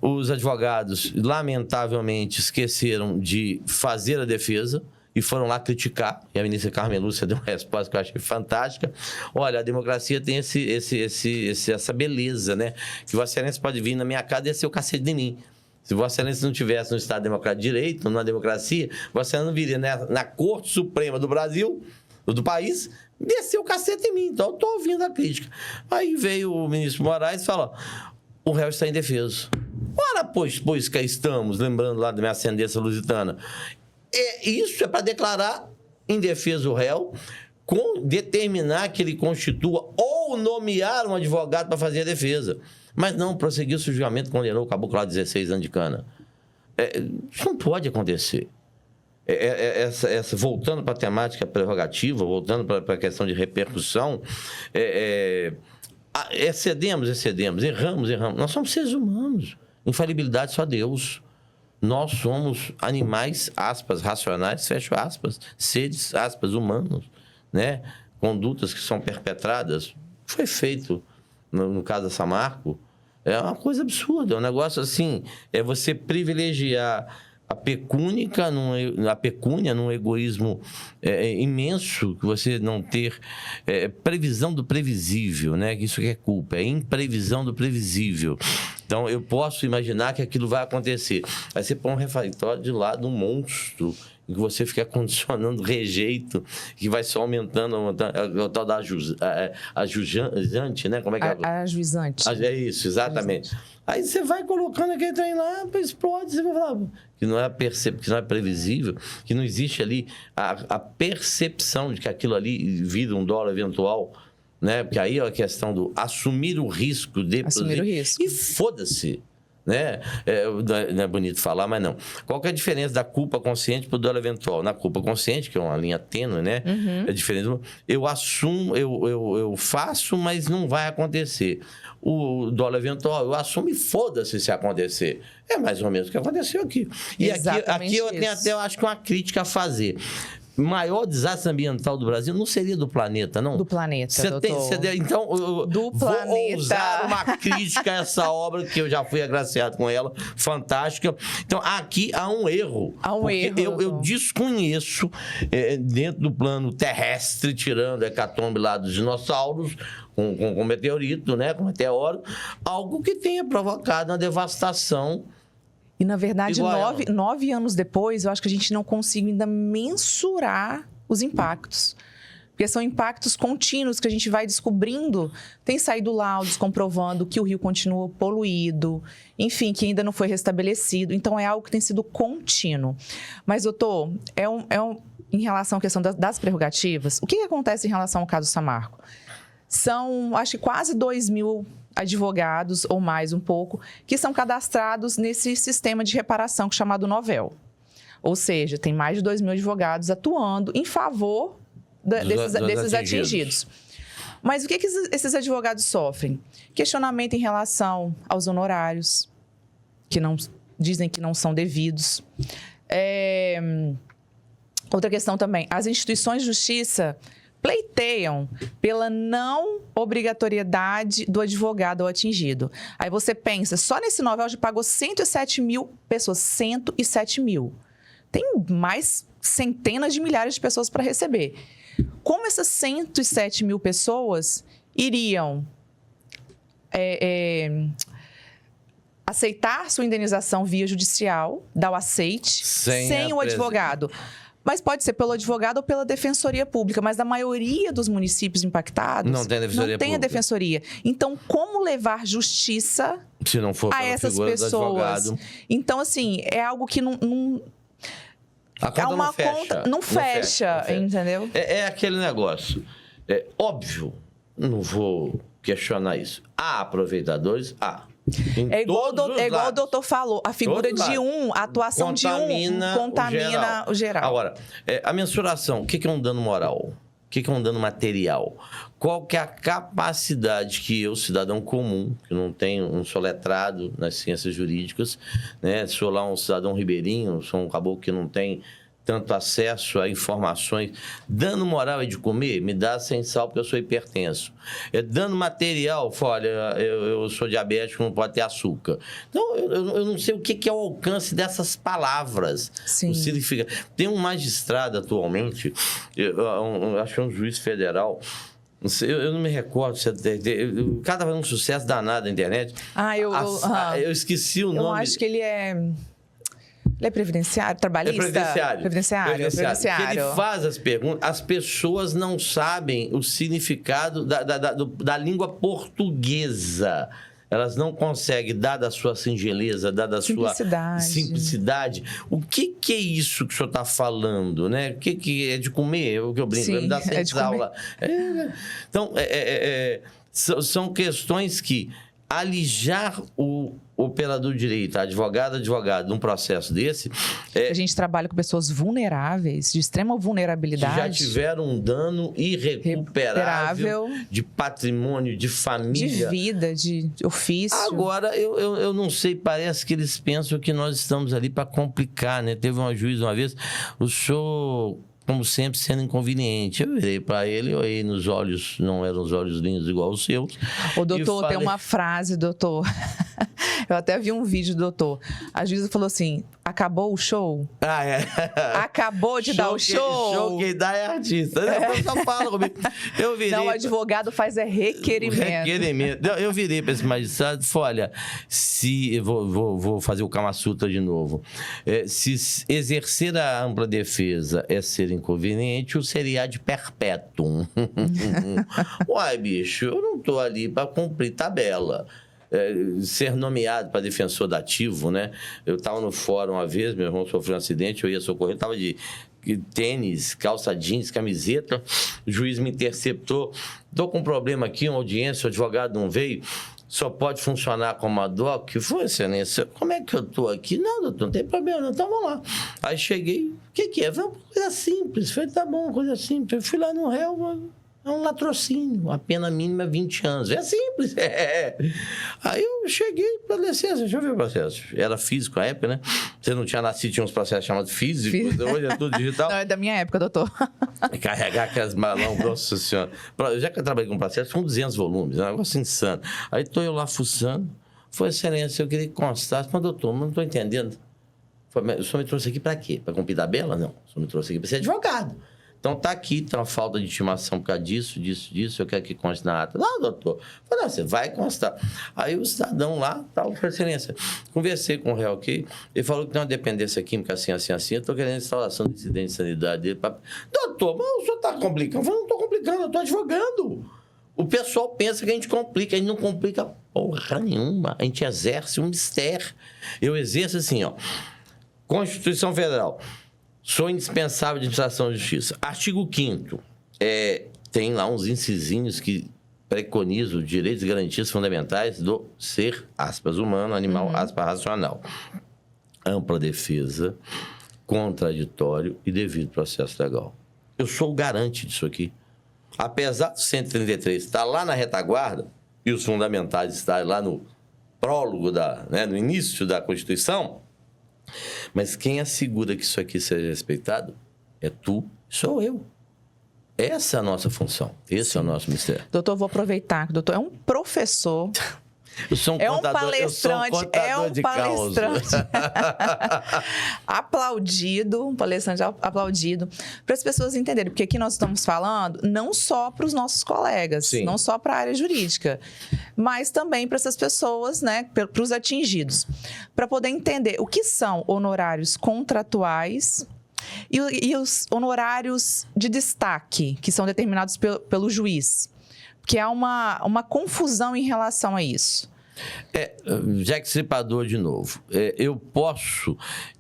os advogados, lamentavelmente, esqueceram de fazer a defesa e foram lá criticar. E a ministra Carmen Lúcia deu uma resposta que eu achei fantástica. Olha, a democracia tem essa beleza, né? Que Vossa Excelência pode vir na minha casa e descer o cacete de mim. Se Vossa Excelência não tivesse no Estado Democrático de Direito, numa democracia, Vossa Excelência não viria na Corte Suprema do Brasil, do país, descer o cacete em mim. Então, eu estou ouvindo a crítica. Aí veio o ministro Moraes e falou: o réu está indefeso. Ora, pois cá estamos, lembrando lá da minha ascendência lusitana. Isso é para declarar indefeso o réu, determinar que ele constitua ou nomear um advogado para fazer a defesa. Mas não, prosseguiu o julgamento, condenou o caboclo lá 16 anos de cana. Isso não pode acontecer. Voltando para a temática prerrogativa, voltando para a questão de repercussão, excedemos, erramos. Nós somos seres humanos. Infalibilidade só Deus. Nós somos animais, aspas, racionais, fecho aspas, seres, aspas, humanos, né? Condutas que são perpetradas. Foi feito, no caso da Samarco, é uma coisa absurda, é um negócio assim, é você privilegiar a pecúnia num egoísmo imenso, que você não ter previsão do previsível, né? Isso que é culpa, é imprevisão do previsível. Então, eu posso imaginar que aquilo vai acontecer. Aí você põe um refeitório de lado, um monstro, em que você fica condicionando rejeito, que vai só aumentando, o tal da ajuizante, né? Como é que é? Ajuizante. É isso, exatamente. Ajuizante. Aí você vai colocando aquele trem lá, explode, você vai falar que não é previsível, que não existe ali a percepção de que aquilo ali vira um dólar eventual, né? Porque aí é a questão do assumir o risco de assumir o risco. E foda-se, né? Não é bonito falar, mas não. Qual que é a diferença da culpa consciente para o dólar eventual? Na culpa consciente, que é uma linha tênue, né? É diferente. Eu assumo, eu faço, mas não vai acontecer. O dólar eventual, eu assumo e foda-se se acontecer. É mais ou menos o que aconteceu aqui. E aqui eu tenho até, eu acho que uma crítica a fazer. O maior desastre ambiental do Brasil não seria do planeta, não? Do planeta, Então, do vou planeta. usar uma crítica a essa obra, que eu já fui agraciado com ela, fantástica. Então, aqui há um erro. Há um erro. Eu desconheço, dentro do plano terrestre, tirando a hecatombe lá dos dinossauros, com meteorito, né, com meteoro, algo que tenha provocado uma devastação. E, na verdade, 9 anos depois, eu acho que a gente não consegue ainda mensurar os impactos. Porque são impactos contínuos que a gente vai descobrindo. Tem saído laudos comprovando que o rio continua poluído, enfim, que ainda não foi restabelecido. Então, é algo que tem sido contínuo. Mas, doutor, em relação à questão das prerrogativas, o que acontece em relação ao caso Samarco? São, acho que quase 2.000 advogados, ou mais um pouco, que são cadastrados nesse sistema de reparação chamado Novel. Ou seja, tem mais de 2.000 advogados atuando em favor desses atingidos. Mas o que esses advogados sofrem? Questionamento em relação aos honorários, que dizem que não são devidos. Outra questão também, as instituições de justiça pleiteiam pela não obrigatoriedade do advogado ao atingido. Aí você pensa, só nesse Novel já pagou 107 mil pessoas, 107 mil. Tem mais centenas de milhares de pessoas para receber. Como essas 107 mil pessoas iriam aceitar sua indenização via judicial, dar o aceite, sem o advogado? Mas pode ser pelo advogado ou pela defensoria pública. Mas a maioria dos municípios impactados não tem a defensoria. Então, como levar justiça se não for a essas pessoas? Então, assim, é algo que a conta não fecha, entendeu? É aquele negócio. É óbvio, não vou questionar isso. Há aproveitadores? Há. É igual o doutor falou, a figura de a atuação de um contamina o geral. Agora, a mensuração, o que é um dano moral? O que é um dano material? Qual que é a capacidade que eu, cidadão comum, que não tenho, não sou letrado nas ciências jurídicas, né? Sou lá um cidadão ribeirinho, sou um caboclo que não tem tanto acesso a informações. Dano moral é de comer? Me dá sem sal porque eu sou hipertenso. Dano material, olha, eu sou diabético, não pode ter açúcar. Então, eu não sei o que é o alcance dessas palavras. Sim. O significa. Tem um magistrado atualmente, eu acho que é um juiz federal, não sei, eu não me recordo. O cara tá fazendo um sucesso danado na internet. Eu esqueci o nome. Eu acho que ele é... Ele é previdenciário, trabalhista? Previdenciário. Ele faz as perguntas, as pessoas não sabem o significado da língua portuguesa. Elas não conseguem, dada a sua singeleza, dada a sua simplicidade. O que é isso que o senhor está falando, né? O que é de comer? O que eu brinco, me dá sem aula. Então, são questões que alijar o operador de direito, advogado, num processo desse... A gente trabalha com pessoas vulneráveis, de extrema vulnerabilidade. Que já tiveram um dano irrecuperável de patrimônio, de família. De vida, de ofício. Agora, eu não sei, parece que eles pensam que nós estamos ali para complicar, né? Teve uma juíza uma vez, o senhor... como sempre, sendo inconveniente. Eu virei para ele, eu olhei nos olhos, não eram os olhos lindos igual os seus. Ô, doutor, tem uma frase, doutor. Eu até vi um vídeo, doutor. A juíza falou assim, acabou o show? Acabou de dar o show? Show quem dá é artista. Eu só falo comigo. Eu virei... Não, o advogado faz requerimento. Eu virei para esse magistrado e falei, olha, se... Vou fazer o Kama Sutra de novo. Se exercer a ampla defesa é ser inconveniente, o seria de perpétuum. Uai, bicho, eu não tô ali para cumprir tabela. Ser nomeado para defensor dativo, né? Eu estava no fórum uma vez, meu irmão sofreu um acidente, eu ia socorrer, estava de tênis, calça jeans, camiseta, o juiz me interceptou, estou com um problema aqui, uma audiência, o advogado não veio, só pode funcionar como ad hoc. Que foi, excelência? Como é que eu estou aqui? Não, doutor, não tem problema, não. Então vamos lá. Aí cheguei, o que é? Foi uma coisa simples. Falei, tá bom, coisa simples. Eu fui lá no réu, é um latrocínio, a pena mínima é 20 anos. É simples. Aí eu cheguei para licença, deixa eu ver o processo. Era físico na época, né? Você não tinha nascido, tinha uns processos chamados físicos, hoje é tudo digital. Não, é da minha época, doutor. Carregar aquelas malão, nossa senhora. Já que eu trabalhei com processo, são 200 volumes, é um negócio insano. Aí estou eu lá fuçando. Foi, excelência, eu queria que constasse, mas doutor, não estou entendendo. O senhor me trouxe aqui para quê? Para cumprir tabela? Não. O senhor me trouxe aqui para ser advogado. Então, tá aqui, tem uma falta de estimação por causa disso, eu quero que conste na ata. Não, doutor. Falei, você vai constar. Aí o cidadão lá, tal, por excelência. Conversei com o réu aqui, ele falou que tem uma dependência química assim, eu estou querendo instalação de incidente de sanidade dele. Doutor, mas o senhor está complicando? Eu falei, não estou complicando, eu estou advogando. O pessoal pensa que a gente complica, a gente não complica porra nenhuma, a gente exerce um mistério. Eu exerço assim, ó, Constituição Federal. Sou indispensável de administração de justiça. Artigo 5º. Tem lá uns incisinhos que preconizam os direitos e garantias fundamentais do ser, aspas, humano, animal, aspas, racional. Ampla defesa, contraditório e devido processo legal. Eu sou o garante disso aqui. Apesar do 133 estar lá na retaguarda e os fundamentais estarem lá no prólogo, no início da Constituição, mas quem assegura que isso aqui seja respeitado é tu, sou eu. Essa é a nossa função. Esse é o nosso mistério. Doutor, vou aproveitar que o doutor é um professor. Eu sou um palestrante. É um palestrante. Aplaudido, um palestrante aplaudido. Para as pessoas entenderem, porque aqui nós estamos falando não só para os nossos colegas, sim, não só para a área jurídica, mas também para essas pessoas, né, para os atingidos. Para poder entender o que são honorários contratuais e os honorários de destaque, que são determinados pelo juiz. Que há uma confusão em relação a isso. Jack Stripador de novo.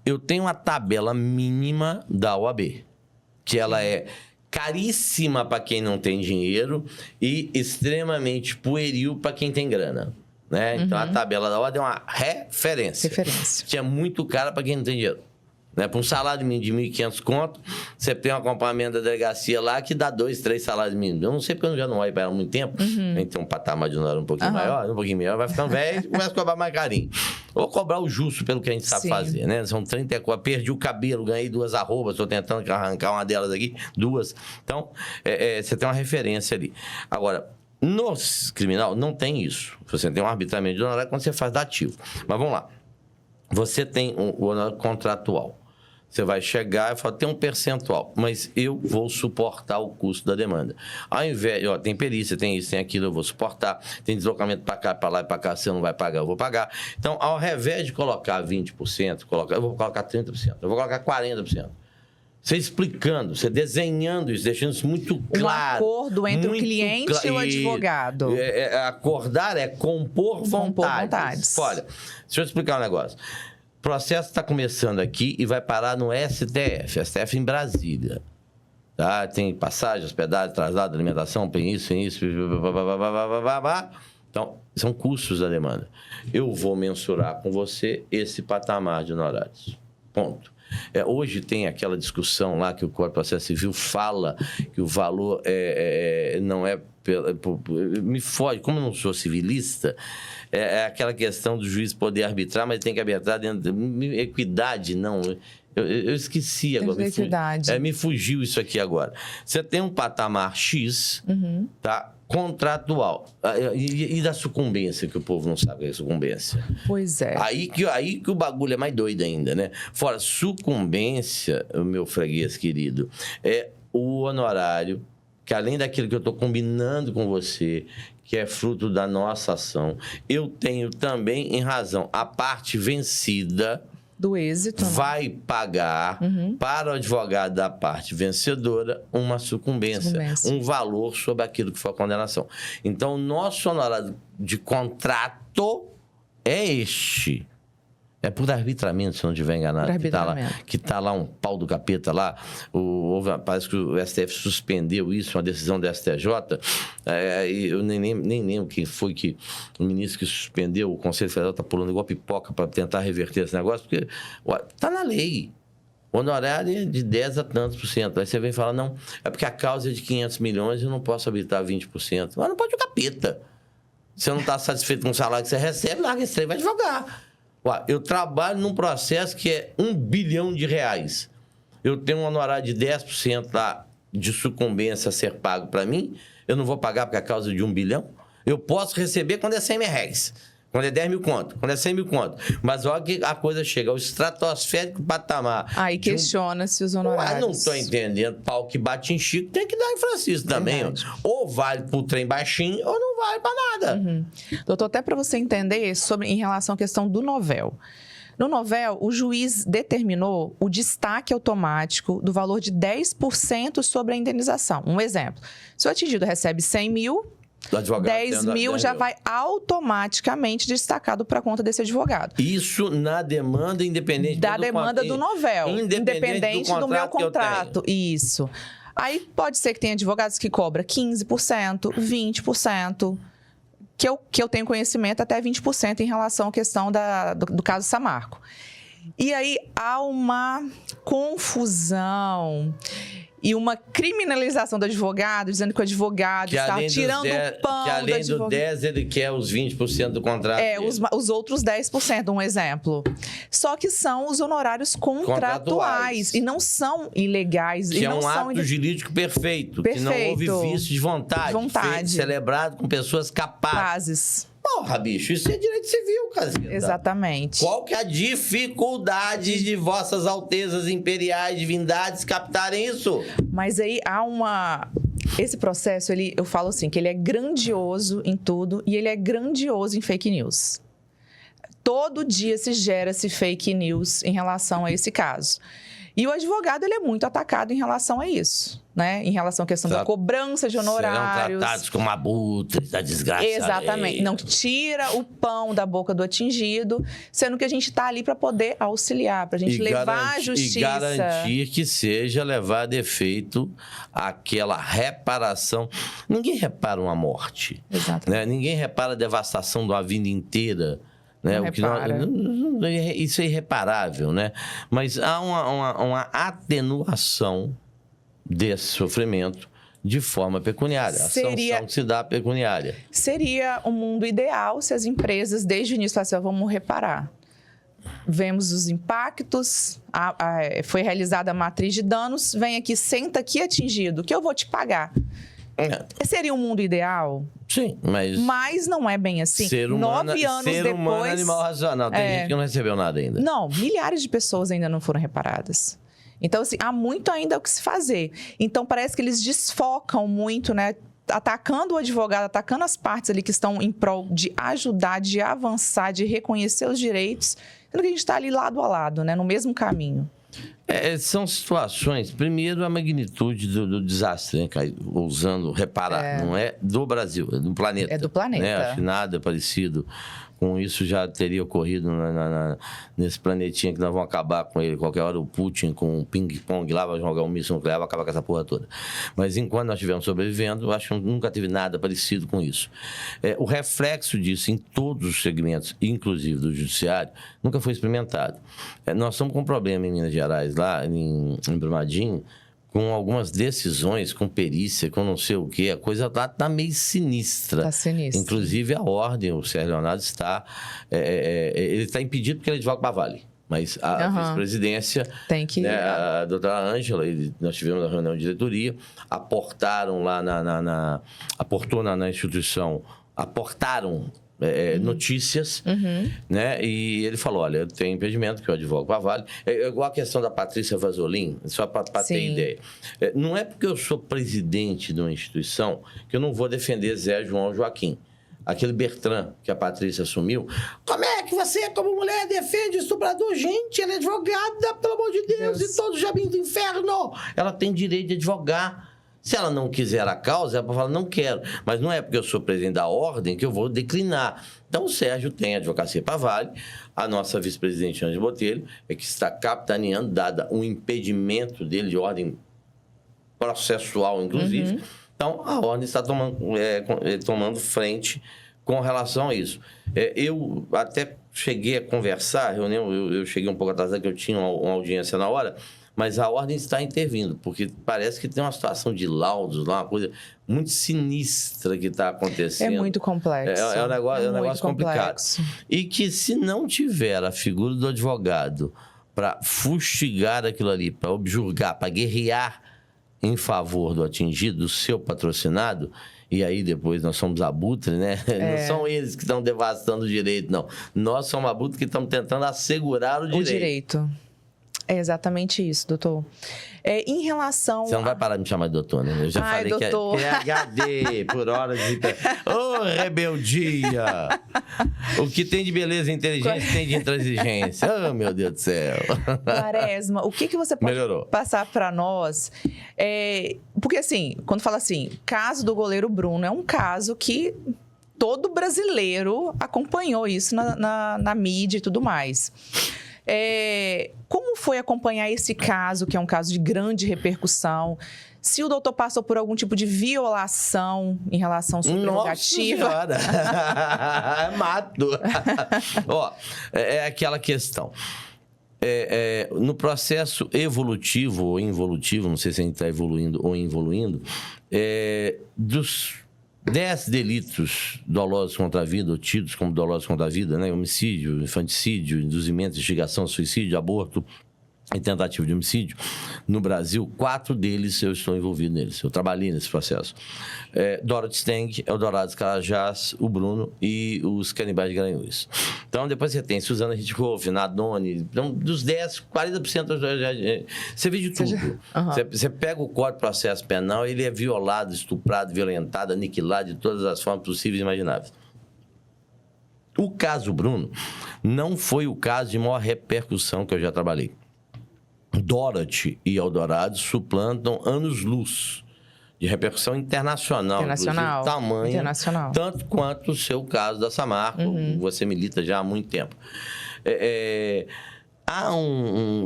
Eu tenho uma tabela mínima da OAB, que ela é caríssima para quem não tem dinheiro e extremamente pueril para quem tem grana. Né? Então, a tabela da OAB é uma referência. Que é muito cara para quem não tem dinheiro. Né? Para um salário mínimo de 1.500 conto, você tem um acompanhamento da delegacia lá que dá 2, 3 salários mínimos. Eu não sei porque eu já não olho para ela há muito tempo. A gente tem um patamar de honorário um pouquinho maior, um pouquinho melhor, vai ficando velho e começa a cobrar mais carinho. Ou cobrar o justo pelo que a gente sabe fazer, né? São 34. Perdi o cabelo, ganhei 2 arrobas, estou tentando arrancar uma delas aqui, 2. Então, você tem uma referência ali. Agora, no criminal não tem isso. Você tem um arbitramento de honorário quando você faz dativo. Mas vamos lá. Você tem o honorário contratual. Você vai chegar e falar, tem um percentual, mas eu vou suportar o custo da demanda. Ao invés, tem perícia, tem isso, tem aquilo, eu vou suportar. Tem deslocamento para cá, para lá e para cá, você não vai pagar, eu vou pagar. Então, ao invés de colocar 20%, eu vou colocar 30%, eu vou colocar 40%. Você explicando, você desenhando isso, deixando isso muito claro. Um acordo entre o cliente e o advogado. Acordar é compor vontades. Olha, deixa eu explicar um negócio. O processo está começando aqui e vai parar no STF em Brasília. Tá? Tem passagem, hospedagem, traslado, alimentação, tem isso. Então, são custos da demanda. Eu vou mensurar com você esse patamar de honorários. Ponto. Hoje tem aquela discussão lá que o Código de Processo Civil fala que o valor não é... Me foge, como eu não sou civilista, é aquela questão do juiz poder arbitrar, mas tem que arbitrar dentro de equidade, não... Eu esqueci agora. Me fugiu isso aqui agora. Você tem um patamar X, tá? Contratual. E da sucumbência, que o povo não sabe o que é sucumbência. Pois é. Aí que o bagulho é mais doido ainda, né? Fora, sucumbência, meu freguês querido, é o honorário que, além daquilo que eu estou combinando com você, que é fruto da nossa ação, eu tenho também, em razão, a parte vencida... do êxito, vai pagar para o advogado da parte vencedora uma sucumbência, um valor sobre aquilo que foi a condenação. Então, o nosso honorário de contrato é este. É por arbitramento, se não estiver enganado. Que está lá um pau do capeta lá. Parece que o STF suspendeu isso, uma decisão do STJ. Eu nem lembro quem foi que o ministro que suspendeu. O Conselho Federal está pulando igual pipoca para tentar reverter esse negócio, porque está na lei. O honorário é de 10 a tantos por cento. Aí você vem e fala, não, é porque a causa é de 500 milhões e eu não posso habitar 20%. Mas não pode o capeta. Se você não está satisfeito com o salário que você recebe, larga esse trem e vai advogar. Eu trabalho num processo que é R$1 bilhão. Eu tenho um honorário de 10% lá de sucumbência a ser pago para mim. Eu não vou pagar por causa de R$1 bilhão. Eu posso receber quando é 100 mil reais. Quando é 10 mil conto, quando é 100 mil conto. Mas olha que a coisa chega ao estratosférico patamar. Aí questiona-se os honorários. Não estou entendendo. Pau que bate em Chico tem que dar em Francisco também. Ou vale pro trem baixinho ou não vale para nada. Doutor, até para você entender em relação à questão do novel. No novel, o juiz determinou o destaque automático do valor de 10% sobre a indenização. Um exemplo. Se o atingido recebe 100 mil... 10 mil já vai automaticamente destacado para a conta desse advogado. Isso na demanda independente da demanda do novel, independente do meu contrato. Isso. Aí pode ser que tenha advogados que cobram 15%, 20%, que eu tenho conhecimento até 20% em relação à questão do caso Samarco. E aí há uma confusão e uma criminalização do advogado, dizendo que o advogado está tirando o pão que além do 10, ele quer os 20% do contrato. Os outros 10%, um exemplo. Só que são os honorários contratuais e não são ilegais. Que e é não um são ato jurídico perfeito, que não houve vício de vontade. Feito, celebrado com pessoas capazes. Porra, bicho, isso é direito civil, Caseta. Exatamente. Qual que é a dificuldade de vossas altezas imperiais, divindades, captarem isso? Mas aí há esse processo, eu falo assim, que ele é grandioso em tudo e ele é grandioso em fake news. Todo dia se gera-se fake news em relação a esse caso. E o advogado, ele é muito atacado em relação a isso, né? Em relação à questão da cobrança de honorários. Serão tratados como abutres da desgraça. Exatamente. Não tira o pão da boca do atingido, sendo que a gente está ali para poder auxiliar, para a gente levar a justiça. E garantir que seja levado a efeito aquela reparação. Ninguém repara uma morte. Exatamente. Né? Ninguém repara a devastação de uma vida inteira Né? Isso é irreparável, né? Mas há uma atenuação desse sofrimento de forma pecuniária. A sanção que se dá pecuniária. Seria um mundo ideal se as empresas, desde o início, falassem, vamos reparar. Vemos os impactos, foi realizada a matriz de danos, vem aqui, senta aqui atingido, que eu vou te pagar. Seria um mundo ideal? Sim, mas não é bem assim. Ser humano, 9 anos depois... Ser humano é animal racional. Tem gente que não recebeu nada ainda. Não, milhares de pessoas ainda não foram reparadas. Então, assim, há muito ainda o que se fazer. Então, parece que eles desfocam muito, né? Atacando o advogado, atacando as partes ali que estão em prol de ajudar, de avançar, de reconhecer os direitos, sendo que a gente está ali lado a lado, né? No mesmo caminho. São situações, primeiro, a magnitude do desastre, né, ousando reparar, não é do Brasil, é do planeta. É do planeta. Né? Acho que nada parecido com isso já teria ocorrido nesse planetinha que nós vamos acabar com ele. Qualquer hora o Putin com um ping-pong lá vai jogar um míssil nuclear, vai acabar com essa porra toda. Mas enquanto nós estivermos sobrevivendo, eu acho que nunca teve nada parecido com isso. O reflexo disso em todos os segmentos, inclusive do judiciário, nunca foi experimentado. Nós estamos com um problema em Minas Gerais, lá em Brumadinho, com algumas decisões, com perícia, com não sei o quê. A coisa lá está meio sinistra. Está sinistra. Inclusive, a ordem, o Sérgio Leonardo está... ele está impedido porque ele advoga para Vale. Mas a vice-presidência... Tem que... Né, a doutora Ângela, nós tivemos a reunião de diretoria, aportaram lá aportou na instituição, aportaram... notícias, né? E ele falou, olha, eu tenho impedimento, que eu advogo para a Vale. É igual a questão da Patrícia Vasolin, só para ter ideia. Não é porque eu sou presidente de uma instituição que eu não vou defender Zé João Joaquim. Aquele Bertrand que a Patrícia assumiu. Como é que você, como mulher, defende estuprador? Gente, ela é advogada, pelo amor de Deus, e todos os jabins do inferno. Ela tem direito de advogar. Se ela não quiser a causa, ela fala, não quero. Mas não é porque eu sou presidente da ordem que eu vou declinar. Então, o Sérgio tem a advocacia para Vale. A nossa vice-presidente, Ângela Botelho, é que está capitaneando, dada um impedimento dele de ordem processual, inclusive. Então, a ordem está tomando frente com relação a isso. Eu até cheguei a conversar, eu cheguei um pouco atrasado, que eu tinha uma audiência na hora, mas a ordem está intervindo, porque parece que tem uma situação de laudos lá, uma coisa muito sinistra que está acontecendo. É muito complexo. É um negócio complicado. E que se não tiver a figura do advogado para fustigar aquilo ali, para objurgar, para guerrear em favor do atingido, do seu patrocinado, e aí depois nós somos abutre, né? Não são eles que estão devastando o direito, não. Nós somos abutre que estamos tentando assegurar o direito. É exatamente isso, doutor. Em relação... Você não vai parar de me chamar de doutor, né? Eu já falei doutor. Que é PhD, por horas de... rebeldia! O que tem de beleza e inteligência tem de intransigência. Oh, meu Deus do céu! Quaresma, o que você pode passar para nós? Porque, assim, quando fala assim, caso do goleiro Bruno, é um caso que todo brasileiro acompanhou isso na mídia e tudo mais. Como foi acompanhar esse caso, que é um caso de grande repercussão? Se o doutor passou por algum tipo de violação em relação à sua prerrogativa? Nossa Senhora! Mato! É aquela questão. No processo evolutivo ou involutivo, não sei se a gente está evoluindo ou involuindo, dos 10 delitos dolosos contra a vida, ou tidos como dolosos contra a vida, né? Homicídio, infanticídio, induzimento, instigação, suicídio, aborto e tentativa de homicídio, no Brasil, 4 deles eu estou envolvido neles. Eu trabalhei nesse processo. Dorothy Stang, Eldorado Carajás, o Bruno e os Canibais de Garanhuns. Então, depois você tem Suzana Hitchcock, Nadone. Então, dos 10, 40% você vê de tudo. Você pega o Código de Processo Penal, ele é violado, estuprado, violentado, aniquilado de todas as formas possíveis e imagináveis. O caso Bruno não foi o caso de maior repercussão que eu já trabalhei. Dorothy e Eldorado suplantam anos-luz de repercussão internacional. Tamanho, tanto quanto o seu caso da Samarco. Você milita já há muito tempo.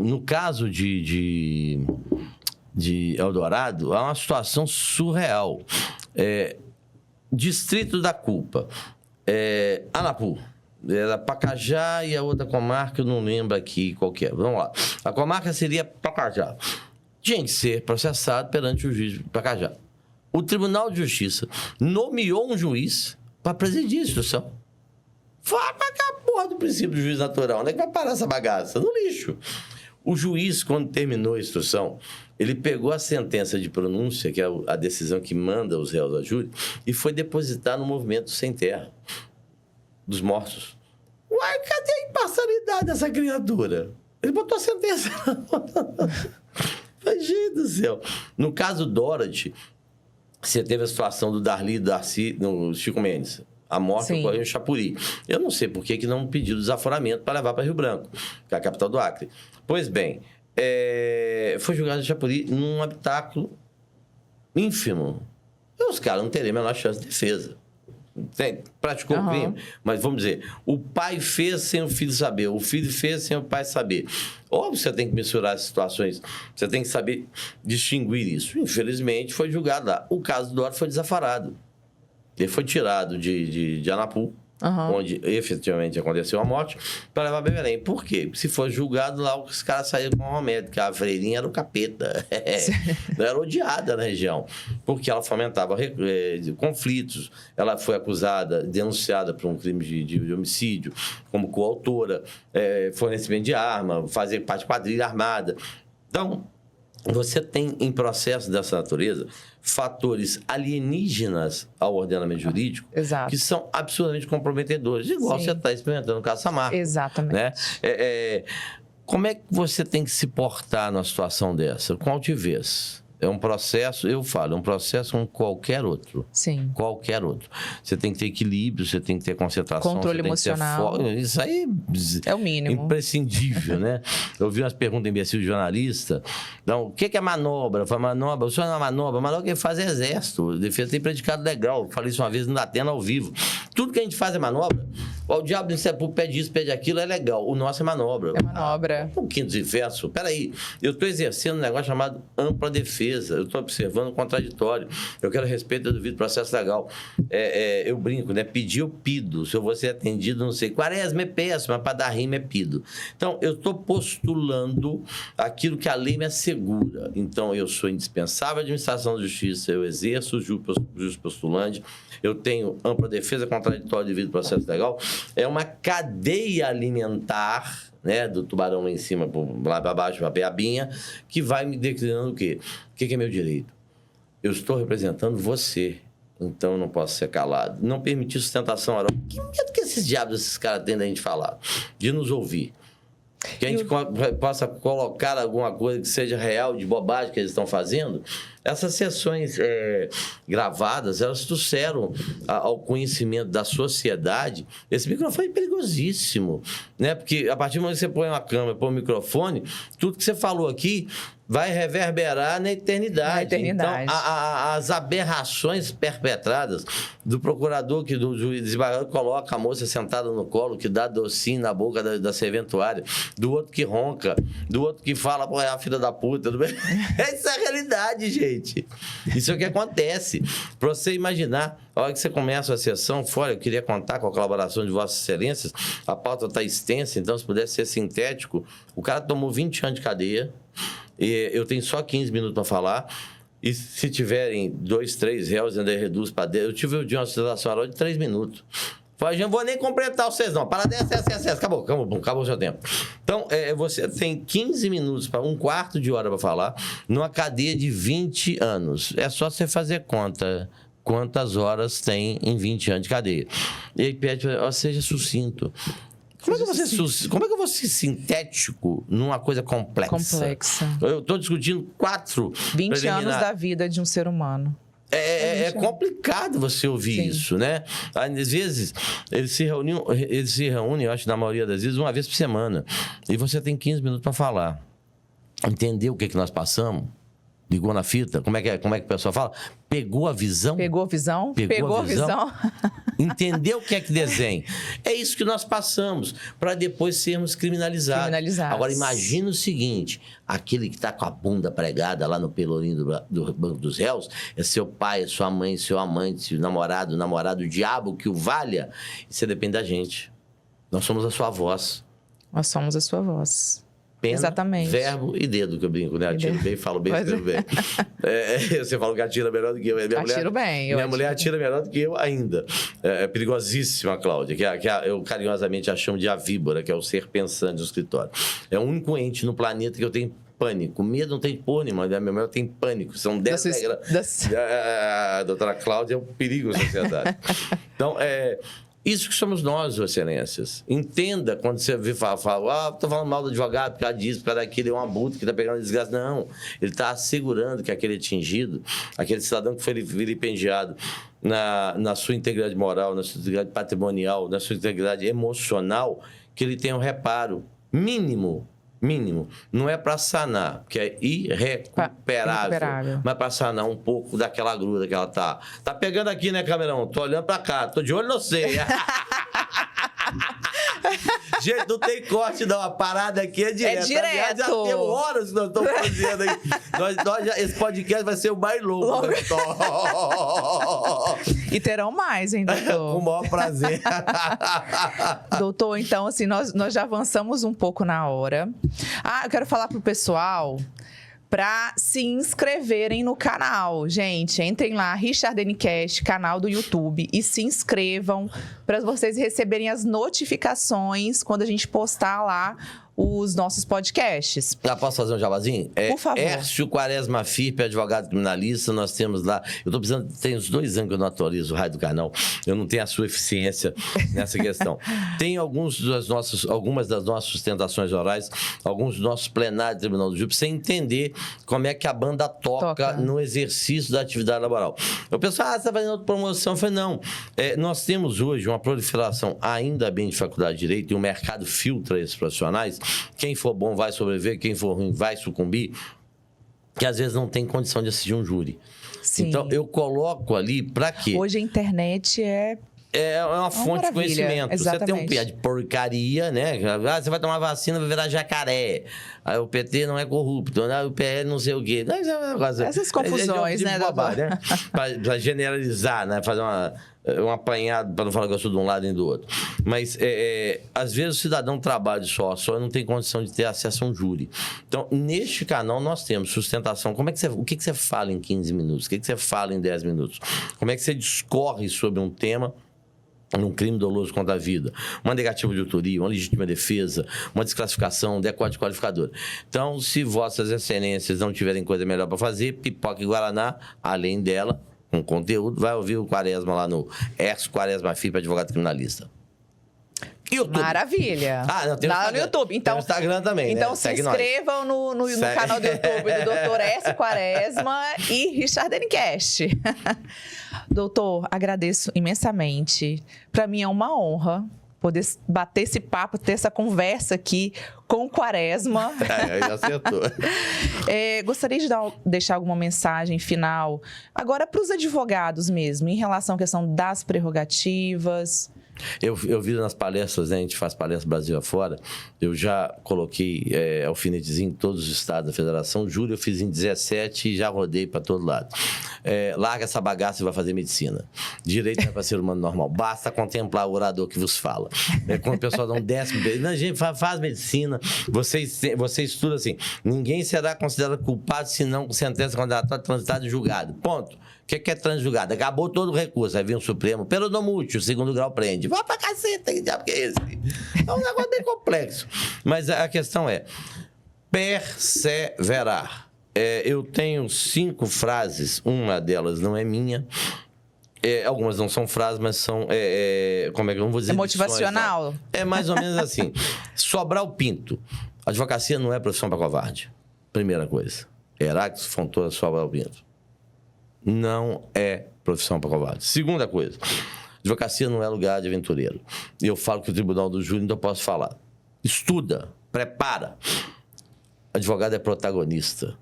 No caso de Eldorado, há uma situação surreal. Distrito da Culpa. Anapu. Era Pacajá e a outra comarca, eu não lembro aqui qual que é. Vamos lá. A comarca seria Pacajá. Tinha que ser processado perante o juiz de Pacajá. O Tribunal de Justiça nomeou um juiz para presidir a instrução. Vai pagar a porra do princípio do juiz natural. Onde é que vai parar essa bagaça? No lixo. O juiz, quando terminou a instrução, ele pegou a sentença de pronúncia, que é a decisão que manda os réus a júri, e foi depositar no movimento sem terra dos mortos. Uai, cadê a imparcialidade dessa criatura? Ele botou a sentença. Mas, gente do céu. No caso Dorothy, você teve a situação do Darli e do Darcy no Chico Mendes. A morte ocorreu em Chapuri. Eu não sei por que não pediram desaforamento para levar para Rio Branco, que é a capital do Acre. Pois bem, foi julgado em Chapuri num habitáculo ínfimo. E os caras não teriam a menor chance de defesa. Praticou o crime, mas vamos dizer, o pai fez sem o filho saber, o filho fez sem o pai saber. Óbvio, você tem que mensurar as situações, você tem que saber distinguir isso. Infelizmente, foi julgado lá. O caso do Dorothy foi desaforado. Ele foi tirado de Anapu, onde efetivamente aconteceu a morte, para levar para Belém. Por quê? Se for julgado lá, os caras saíram com uma médica, que a freirinha era o capeta. Ela era odiada na região, porque ela fomentava conflitos. Ela foi acusada, denunciada por um crime de homicídio, como coautora, fornecimento de arma, fazer parte de quadrilha armada. Então, você tem em processo dessa natureza fatores alienígenas ao ordenamento jurídico que são absurdamente comprometedores, igual você está experimentando no caso Samarco. Exatamente. Né? Como é que você tem que se portar numa situação dessa? Com altivez. É um processo, eu falo, é um processo como qualquer outro. Sim. Qualquer outro. Você tem que ter equilíbrio, você tem que ter concentração. Controle emocional. Isso aí é o mínimo. Imprescindível, né? Eu vi umas perguntas imbecil de jornalista. Então, o que é manobra? Eu falo, manobra, o senhor não é manobra. Manobra que faz é exército. Defesa tem predicado legal. Eu falei isso uma vez no Datena ao vivo. Tudo que a gente faz é manobra. O diabo do sepulcro pede isso, pede aquilo, é legal. O nosso é manobra. É manobra. Um quinto dos inversos. Peraí, eu estou exercendo um negócio chamado ampla defesa. Eu estou observando o contraditório. Eu quero respeito ao devido processo legal. Eu brinco, né? Pedir, eu pido. Se eu vou ser atendido, não sei. Quaresma é peço, mas para dar rima é pido. Então, eu estou postulando aquilo que a lei me assegura. Então, eu sou indispensável à administração da justiça, eu exerço o jus postulante, eu tenho ampla defesa, contraditório devido processo legal. É uma cadeia alimentar, né, do tubarão lá em cima, lá para baixo, para a beabinha, que vai me declinando o quê? O que é meu direito? Eu estou representando você, então eu não posso ser calado. Não permitir sustentação oral. Que medo que esses diabos, esses caras têm da gente falar? De nos ouvir. Que a gente possa colocar alguma coisa que seja real, de bobagem que eles estão fazendo. Essas sessões gravadas, elas trouxeram ao conhecimento da sociedade. Esse microfone é perigosíssimo, né? Porque a partir do momento que você põe uma câmera, põe um microfone, tudo que você falou aqui vai reverberar na eternidade. Então, as aberrações perpetradas do procurador, do juiz desembargador, coloca a moça sentada no colo, que dá docinho na boca da serventuária, do outro que ronca, do outro que fala, pô, é a filha da puta. Essa é a realidade, gente. Isso é o que acontece. Para você imaginar, a hora que você começa a sessão, fora, eu queria contar com a colaboração de Vossas Excelências, a pauta está extensa, então se pudesse ser sintético, o cara tomou 20 anos de cadeia, e eu tenho só 15 minutos para falar, e se tiverem 2, 3 réus, ainda reduz para 10. Eu tive uma situação oral de 3 minutos. Falei, não vou nem completar vocês, não. Para 10, acabou o seu tempo. Então, você tem 15 minutos para 1/4 de hora para falar, numa cadeia de 20 anos. É só você fazer conta quantas horas tem em 20 anos de cadeia. E aí pede, seja sucinto. Como é que eu vou ser sintético numa coisa complexa? Eu estou discutindo 20 anos da vida de um ser humano. É complicado você ouvir isso, né? Às vezes, eles se reúnem, eu acho, na maioria das vezes, uma vez por semana. E você tem 15 minutos para falar. Entender o que nós passamos? Ligou na fita? Como é que o pessoal fala? Pegou a visão? Pegou a visão? Pegou a visão? Entendeu o que é que desenha? É isso que nós passamos, para depois sermos criminalizados. Agora, imagina o seguinte, aquele que está com a bunda pregada lá no pelourinho do Banco dos Réus, é seu pai, é sua mãe, seu amante, seu namorado, o diabo que o valha, e você depende da gente. Nós somos a sua voz. Nós somos a sua voz. Pena, exatamente. Verbo e dedo, que eu brinco, né? Atiro bem, falo bem, escrevo bem. Você fala que atira melhor do que eu. Atiro bem. Minha mulher atira melhor do que eu ainda. É perigosíssima, Cláudia, eu carinhosamente a chamo de a víbora, que é o ser pensante do escritório. É o único ente no planeta que eu tenho pânico. Medo não tem porra nenhuma, a minha mulher tem pânico. São 10 regras. A doutora Cláudia é um perigo à sociedade. Então, isso que somos nós, excelências. Entenda quando você vê fala, tô falando mal do advogado, por causa disso, por causa daquele, é um abutre que tá pegando desgraça. Não, ele está assegurando que aquele atingido, aquele cidadão que foi vilipendiado na sua integridade moral, na sua integridade patrimonial, na sua integridade emocional, que ele tenha um reparo mínimo. Não é para sanar, que é irrecuperável. Mas para sanar um pouco daquela gruda que ela tá. Tá pegando aqui, né, Camerão? Tô olhando para cá, tô de olho no você. Gente, não tem corte, não. A parada aqui é direto. É direto. Aliás, já tem horas que nós estamos fazendo aí. Esse podcast vai ser o mais longo. E terão mais, hein, doutor? Com o maior prazer. Doutor, então, assim, nós já avançamos um pouco na hora. Eu quero falar pro pessoal para se inscreverem no canal. Gente, entrem lá, Richardene Cast, canal do YouTube, e se inscrevam para vocês receberem as notificações quando a gente postar lá os nossos podcasts. Já posso fazer um jabazinho? Por favor. Hércio Quaresma Firpe, advogado criminalista, nós temos lá... Eu tô precisando... Tem uns 2 anos que eu não atualizo o raio do canal. Eu não tenho a sua eficiência nessa questão. Tem algumas das nossas sustentações orais, alguns dos nossos plenários do Tribunal do Júri, para você entender como é que a banda toca no exercício da atividade laboral. Eu penso, você está fazendo outra promoção? Eu falei, não. Nós temos hoje uma proliferação, ainda bem, de faculdade de Direito, e o mercado filtra esses profissionais. Quem for bom vai sobreviver, quem for ruim vai sucumbir, que às vezes não tem condição de assistir um júri. Sim. Então, eu coloco ali para quê? Hoje a internet é uma fonte de conhecimento. Exatamente. Você tem um pé de porcaria, né? Você vai tomar vacina, vai virar jacaré. Aí o PT não é corrupto, né? O PL não sei o quê. Essas confusões, né, bobagem, né? Para generalizar, né? Fazer um apanhado, para não falar que eu sou de um lado e do outro. Mas, às vezes, o cidadão trabalha só não tem condição de ter acesso a um júri. Então, neste canal, nós temos sustentação. O que você fala em 15 minutos? O que você fala em 10 minutos? Como é que você discorre sobre um tema, num crime doloso contra a vida, uma negativa de autoria, uma legítima defesa, uma desclassificação, um decódigo qualificador. Então, se vossas excelências não tiverem coisa melhor para fazer, Pipoca e Guaraná, além dela, com conteúdo, vai ouvir o Quaresma lá no Hércio Quaresma Filho, advogado criminalista. YouTube. Maravilha. Lá no YouTube. Então, tem o Instagram também, então, né? Se inscrevam no canal do YouTube do Dr. Hércio Quaresma e Richardene Cast. Doutor, agradeço imensamente. Para mim é uma honra poder bater esse papo, ter essa conversa aqui com o Quaresma. Já acertou. Gostaria de deixar alguma mensagem final, agora para os advogados mesmo, em relação à questão das prerrogativas. Eu vi nas palestras, né? A gente faz palestras Brasil afora, eu já coloquei alfinetezinho em todos os estados da federação. Júri eu fiz em 17 e já rodei para todo lado. Larga essa bagaça e vai fazer medicina. Direito não é para ser humano normal. Basta contemplar o orador que vos fala. Quando o pessoal dá um 10º... Não, gente, faz medicina. Você estuda assim. Ninguém será considerado culpado se não com sentença condenatória transitada e julgado. Ponto. O que é transjugado? Acabou todo o recurso. Aí vem o Supremo. Pelo domútil, segundo grau prende. Vai pra caceta, que diabo que é esse? É um negócio bem complexo. Mas a questão é perseverar. Eu tenho 5 frases. Uma delas não é minha. Algumas não são frases, mas são... como é que eu não vou dizer? Motivacional? É mais ou menos assim. Sobral Pinto. Advocacia não é profissão para covarde. Primeira coisa. Heráclito Fontoura Sobral Pinto. Não é profissão para covarde. Segunda coisa, advocacia não é lugar de aventureiro. Eu falo que o Tribunal do Júri, então eu posso falar. Estuda, prepara. Advogado é protagonista.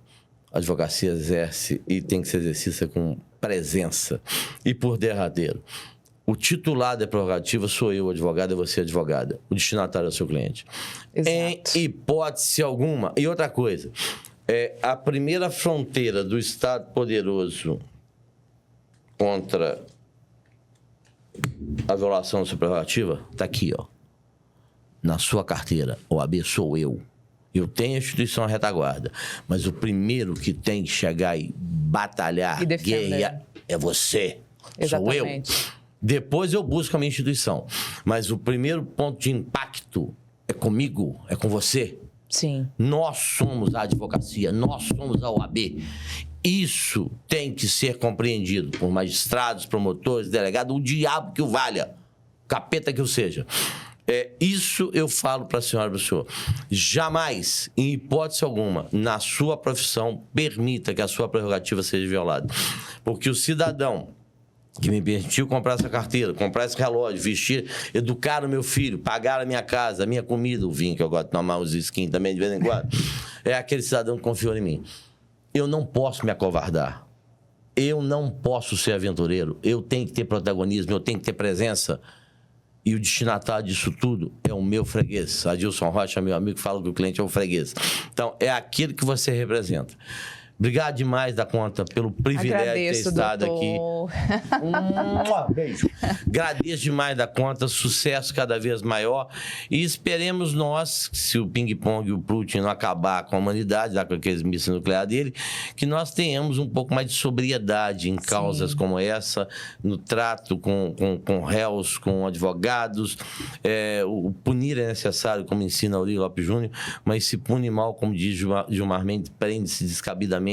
A advocacia exerce e tem que ser exercida com presença. E por derradeiro, o titular da prerrogativa sou eu, advogado, é você, advogada. O destinatário é o seu cliente. Exato. Em hipótese alguma. E outra coisa... a primeira fronteira do Estado poderoso contra a violação da sua prerrogativa está aqui, ó. na sua carteira, OAB sou eu. Eu tenho a instituição retaguarda, mas o primeiro que tem que chegar e batalhar, e guerrear, é você. Exatamente. Sou eu. Depois eu busco a minha instituição. Mas o primeiro ponto de impacto é comigo, é com você. Sim. Nós somos a advocacia, nós somos a OAB. Isso tem que ser compreendido por magistrados, promotores, delegados, o diabo que o valha, capeta que o seja. Isso eu falo para a senhora e para o senhor. Jamais, em hipótese alguma, na sua profissão, permita que a sua prerrogativa seja violada. Porque o cidadão que me permitiu comprar essa carteira, comprar esse relógio, vestir, educar o meu filho, pagar a minha casa, a minha comida, o vinho que eu gosto de tomar, os skins também de vez em quando, é aquele cidadão que confiou em mim. Eu não posso me acovardar. Eu não posso ser aventureiro. Eu tenho que ter protagonismo, eu tenho que ter presença. E o destinatário disso tudo é o meu freguês. Adilson Rocha, meu amigo, fala que o cliente é o freguês. Então, é aquele que você representa. Obrigado demais da conta pelo privilégio de ter estado aqui. Beijo. Agradeço demais da conta, sucesso cada vez maior. E esperemos nós, se o ping-pong e o Putin não acabar com a humanidade, lá com aqueles mísseis nucleares dele, que nós tenhamos um pouco mais de sobriedade em causas como essa, no trato com réus, com advogados. O punir é necessário, como ensina Aurílio Lopes Júnior, mas se pune mal, como diz Gilmar Mendes, prende-se descabidamente.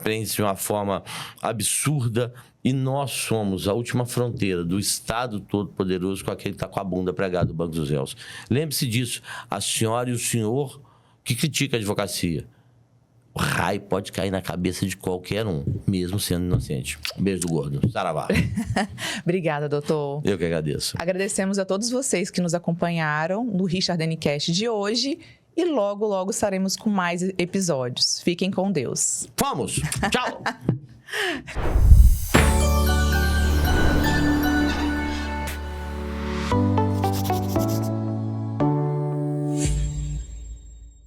Prende-se de uma forma absurda e nós somos a última fronteira do Estado Todo-Poderoso com aquele que está com a bunda pregada do Banco dos Réus. Lembre-se disso, a senhora e o senhor que critica a advocacia. O raio pode cair na cabeça de qualquer um, mesmo sendo inocente. Um beijo do gordo. Saravá. Obrigada, doutor. Eu que agradeço. Agradecemos a todos vocês que nos acompanharam no Richard Cast de hoje. E logo, logo estaremos com mais episódios. Fiquem com Deus. Vamos! Tchau!